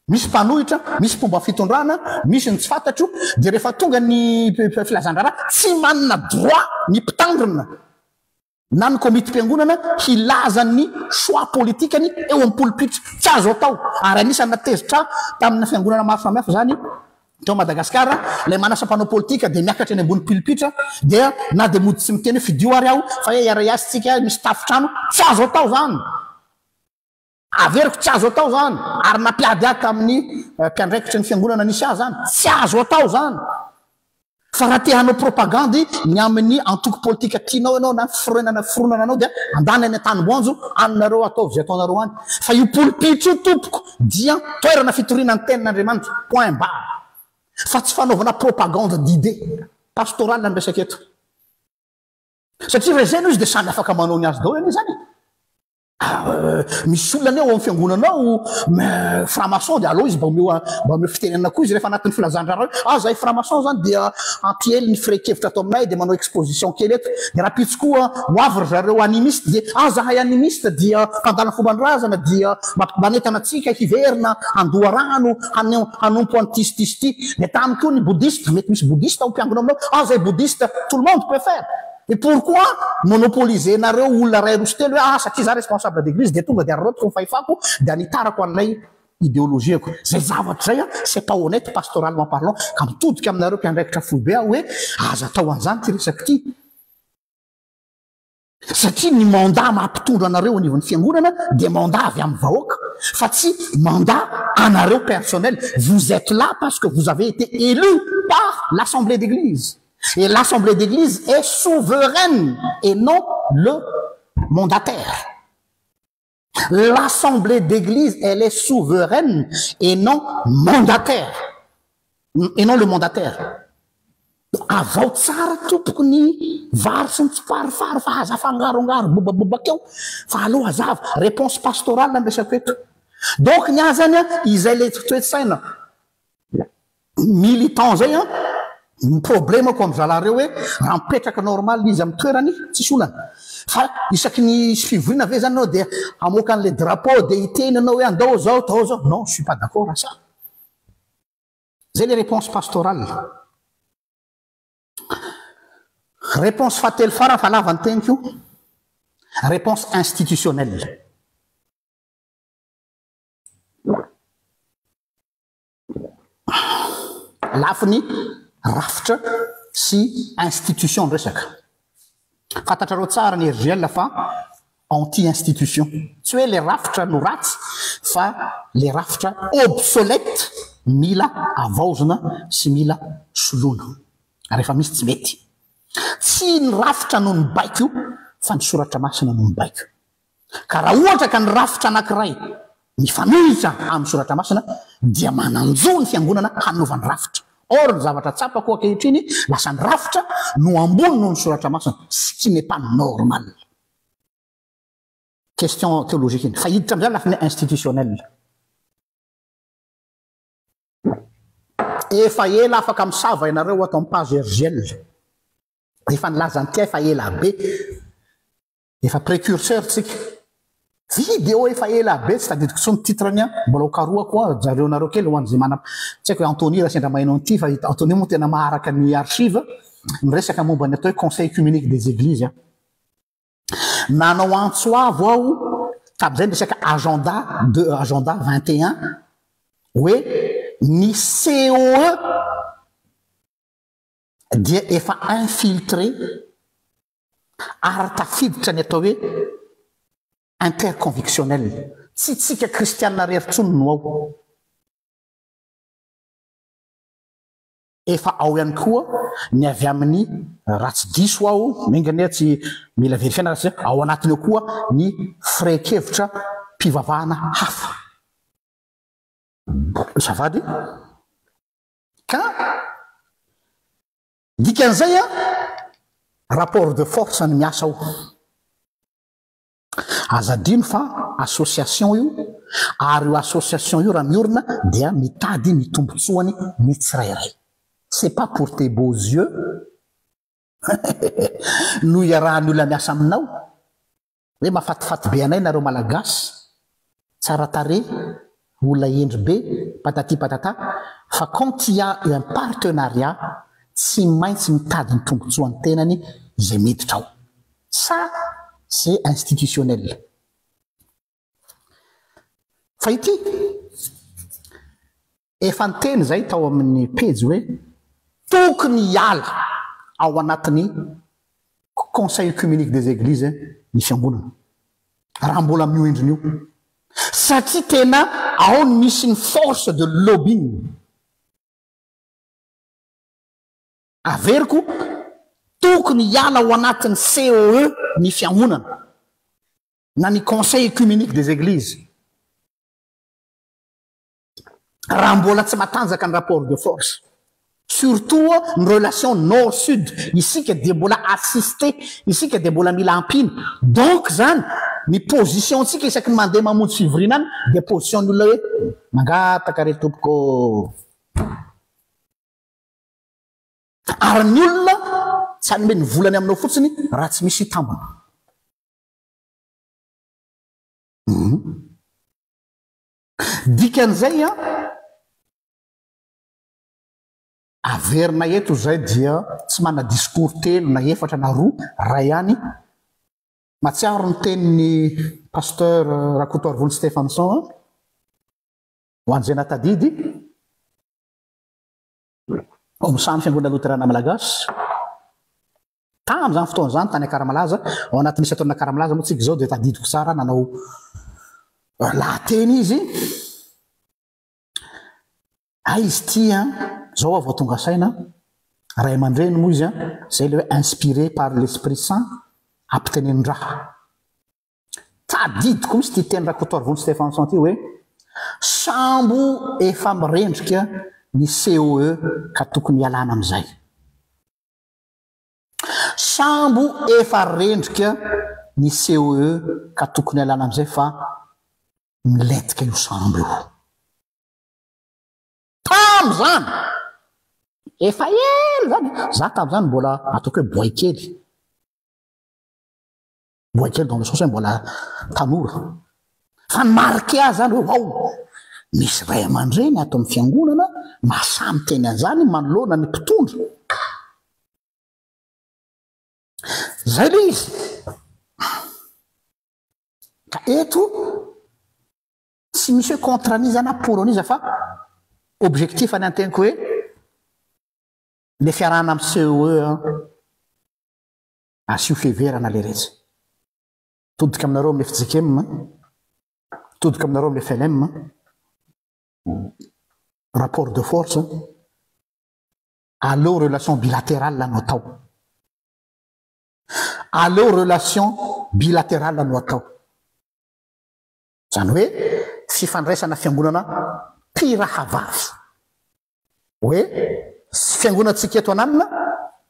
misy mpanohitra misy fomba fitondrana misy ny tsy fantatro de rehefa tonga ny filazandraraha tsy manana droit ny mpitandrina na ny komity-piangonana hilazany choix politikany eo amin'ny polipitra tsy azo atao ary anisany natezitra tamina fiangonana maro samihafa zany teo Madagasikara lay manasa mpanao politika de miakatra eny ambony pilipitra dia na de mody tsy miteny hoe fidio ary aho fa hoe iara-iasy tsika misy tafitrano tsy azo atao zany averiko tsy azo atao zany ary nampiady ahy tamin'ny mpiandraikitra ny fiangonana nisy ahy zany tsy azo atao zany fa raha te hanao propagandy ny amin'ny antoko politika tianao ianao na fironana anao dia andana any an-tanimboanjo anareo ataovy zay ataonareo any fa io polipitra io tompoko dia toerana fitoriana ny tenin'Andriamanitra point barre fa tsy fanaovana propagande d'idée pastorale ny resaka eto satria re zany izy de samy afaka manao ny azy dao eny zany misy olona eo amin'ny fiangonanao franc-maçon de aloha izy mba fitenenana koa izy rehefa anatin'ny filazandrara zahay franc-maçon zany dia ampiely ny firaikevitra atao aminay de manao exposition kely eto de raha pitsy koa hoavy zareo animiste de zahay animiste dia mpandala fomban-drazana dia manentana atsika hiverina andoha rano hanompo antististi de tamiko ny bouddhiste mety misy bouddhiste ao mpiangona aminao zahay bouddhiste tout le monde peut faire et pourquoi monopoliser nareo olona ray rosy telo hoe satria za responsable d'église de tonga de ararotiko mifahefako de anitarako an'ilay idéologiako zay zavatra zay c'est pas honnête pastoralement parlant ka mitodika aminareo mpiandraikitra foibe aho hoe aza atao an'izany ty resaky ty satria ny mandat mampitondra anareo anivon'ny fiangonana de mandat avy amin'ny vahoaka fa tsy mandat anareo personnel vous êtes là parce que vous avez été élu par l'assemblée d'église. Et l'assemblée d'église est souveraine et non le mandataire. L'assemblée d'église, elle est souveraine et non mandataire. Et non le mandataire. Avao tsara tompoko ny vary sy ny tsifarifary fa aza fangarongaro bobabobakeo fa aloha azava réponse pastorale ny resako eto. Donc ny azy zany izay le toetsaina militant zay ny problème ko amin'ny zalareo hoe raha mipetraka normal izy amin'ny toerany tsisy olana fa isaky ny fivoriana ve zany anao de amoaka an'le drapeau de iteny anao hoe andao zao tao zao non je suis pas d'accord à ça zay les réponses pastorales réponse fatelo farany fa lava ny teniko réponse institutionnelle lafiny rafitra sy institution resaka fantatrareo tsara ny RGL fa anti-institution tsy hoe le rafitra no ratsy fa le rafitra obsolète mila avaozona sy mila soloana rehefa misy tsy mety tsy ny rafitra no ny baiko fa ny soratra masina no ny baiko ka raha ohatra ka ny rafitra anankiray mifanohitra amin'ny soratra masina dia mananjo ny fiangonana hanaovany rafitra or ny zavatra tsapako ankehitriny lasa ny rafitra no ambony no ny soratra masina ce qui n'est pas normal question théologique iny fa hiditra am'zany lafiny institutionnel efa ela afaka misava ianareo atao amin'ny page RGL efa nilazanty efa ela be efa précurseur tsika vidéo efa ela be tsy tadidiko tsony titrany mbola okaroa koa zareo nareo kely ho an'izay mana tsy haiko hoe Anthony raha sendra mahainao an'ity fa Anthony moa tena maharaka ny archive miresaka momba ny atao hoe conseil communique des églises nanao antsoavo aho tam'izay resaka agenda 21 hoe ny COE dia efa infiltré ary tafiditra ny atao hoe interconvictionnel tsy tsika kristianina rery-tsony no ao efa ao ihany koa ny avy amin'ny ratsy diso aho mingany tsy mila verifiana ratsy ao anatiny eo koa ny firaikevitra mpivavahana hafa savady ka dikan'izay rapport de force ny miasa ao azadino fa association io ary io association io raha miorina dia mitady mitombotsoany ny tsirairay. C'est pas pour tes beaux yeux no iarahan'ny olona miasa aminao hoe mafatifaty be anay nareo malagasy tsara tare olona endry be patati patata fa quand il y a un partenariat tsy maintsy mitady ny tombotsoany tenany izay miditra ao. Ça c'est institutionnel. Fa ity efa niteny zay tao amin'ny pejy hoe tokony hiala ao anatin'ny conseil œcuménique des églises ny fiangonana raha mbola amin'io endrin'io satria tena ao ny misy ny force de lobbying. Averiko tokony hiala ao anatin'ny COE ny fiangonana na ny conseil œcuménique des églises raha mbola tsy matanjaka ny rapport de force, surtout ny relation nord-sud. Isika dia mbola assisté, isika dia mbola mila ampiny. Donc zany ny position tsika isaky ny mandeha mamonjy fivorina any dia position ny olona hoe mangataka re tompoko. Ary ny olona tsy hanome ny volany aminao fotsiny raha tsy misy tambana. Dikan'izay averina eto zay dia tsy mana discours telo na efatra na roa ray ihany. Matsiaro ny tenin'ny pasteur Rakotoary Vony Stefanson ho an'izay natadidy ao misamy fiangonana Luterana Malagasy tamin'izany fotoana zany tany Akaramalaza ao anatin'isy ataona Akaramalaza moa tsika zao dia tadidiko tsara nanao lahateny izy. Izy tia zao avao tonga saina ray aman-dreny moa izy zay le hoe inspiré par l'Esprit Saint ampitenenin-draha. Tadidiko misy ty teny Rakotoary Vony Stefanson ty hoe sambo efa mirendrika ny COE ka tokony hialana amin'izay. Sambo efa rendrika ny COE ka tokony hialana amin'izay fa miletika io sambo io. Tam'izany efa ela zany za tam'izany mbola ataoko hoe boy kely dans le sens hoe mbola tanora fa marqué azy zany hoe wow misy ray aman-dreny ato amin'ny fiangonana masamy teny an'izany manoloana ny mpitondra zay le izy. Ka eto tsy misy hoe contranisa na poronisa fa objectif any anteniko hoe le fiarahana amin'ny COE asio feverana le rehetra. Todika aminareo amin'ny FJKM, todika aminareo amin'ny FLM, rapport de force, aleo relation bilatérale no atao. Aleo relation bilatérale no atao. Zany hoe fifandraisana fiangonana pirahavavy. Hoe fiangonantsika eto ananina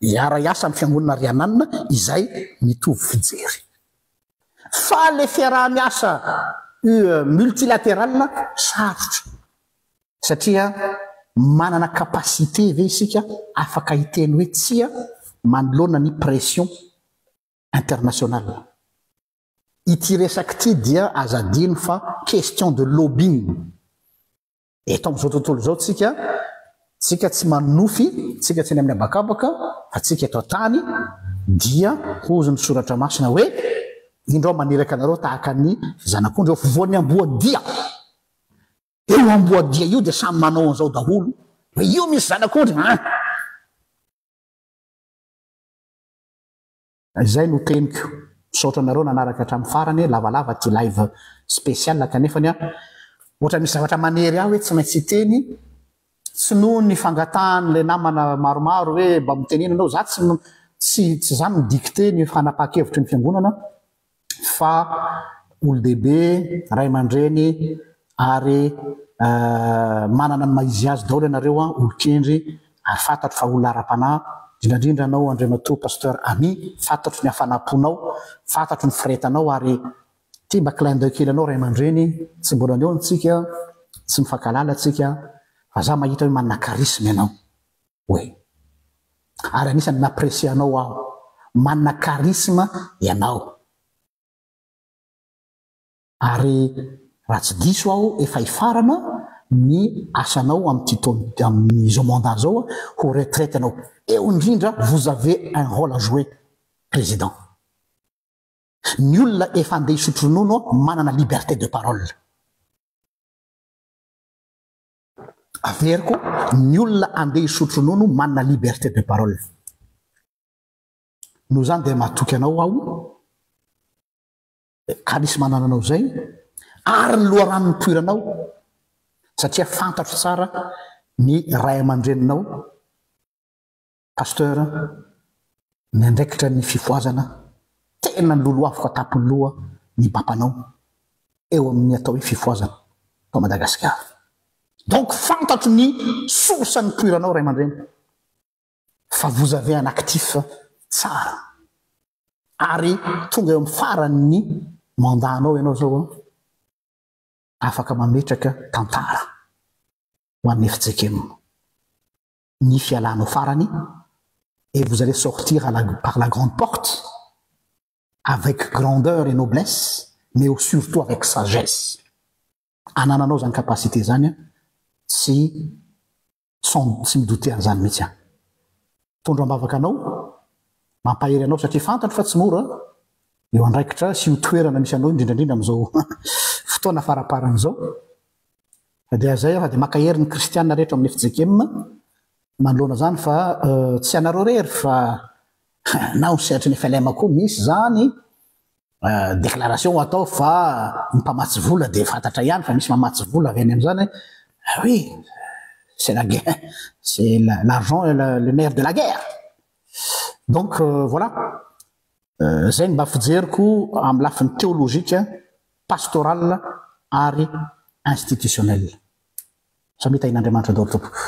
iara-iasa amin'ny fiangonana ry ananina izay mitovy fijery. Fa le fiaraha-miasa multilatéral sarotra satria manana capacité ve isika afaka hiteny hoe tsia manoloana ny pression internationale. Ity resaky ty dia azadino fa question de lobbying. Eto amin'izao tontolo zao tsika tsy manofy, tsika tsy ny amin'ny abakabaka fa tsika eto tany dia hozy ny soratra masina hoe indreo maniraka anareo tahaka ny zanak'ondry eo voan'ny amboadia. Eo amboadia io dia samy manao an'izao daholo hoe io misy zanak'ondry. Izay no teniko misaotra anareo nanaraka hatramin'ny farany lavalava ty live spécial kanefany ohatra misy zavatra manery aho hoe tsy maintsy teny tsy noho ny fangatahany le namana maromaro hoe mba mitenena anao za tsy zany midikte ny fanapakevitry ny fiangonana fa olo-dehibe ray aman-dreny ary manana ny maizy azy daholo ianareo olo-kendry ary fantatro fa olona ara-panahy indrindrindra anao Andriamatoa pasteur Ami fantatro ny hafanamponao fantatro ny firetanao ary ty mba clin d'œil kely anao ray aman-dreny tsy mbola aneo ntsika tsy mifankalala atsika fa za mahita hoe manana karisma ianao oe ary anisany napresie anao aho manana karisma ianao ary raha tsy diso aho efa ifarana ny asanao amin'izao mandat zao ho retraite anao eo indrindra vous avez un rôle à jouer président ny olona efa andeha hisotro ronono manana liberté de parole averiko ny olona andeha hisotro ronono manana liberté de parole no zany dia mahatoky anao aho karisy manananao zay ary ny loharano nipoiranao satria fantatro tsara ny ray aman-dreninao pasteur ny andraikitra ny fifoazana tena ny lolo afaka tapony loha ny papanao eo amin'ny atao hoe fifoazana to Madagasikara donc fantatro ny source ny poiranao ray aman-dreny fa vous avez un actif tsara ary tonga eo amin'ny faran'ny mandanao ianao zao afaka mametraka tantara ho an'ny fitsekeno ny fialanao farany et vous allez sortir par la grande porte avec grandeur et noblesse mais surtout avec sagesse anananao zany capacité zany tsy midouter an'izany mihitsy a tondro ambavaka anao mampahery anao satria fantatro fa tsy mora eo andraikitra sy ho toerana misy anao indrindrandrindra am'izao fotoana faraparan'izao dia zay fa dia makahery ny kristianina rehetra amin'ny fijekemina manoloana zany fa tsy anareo rery fa na sehatry ny falema koa misy zany déclaration atao fa mpamatsy vola dia fantatra ihany fa misy mamatsy vola avy any am'zany oui c'est la guerre c'est l'argent le nerf de la guerre donc voilà zay mba fijeriko amin'ny lafiny théologique pastoral ary institutionnel samita in'Andriamanitra daholo tompoko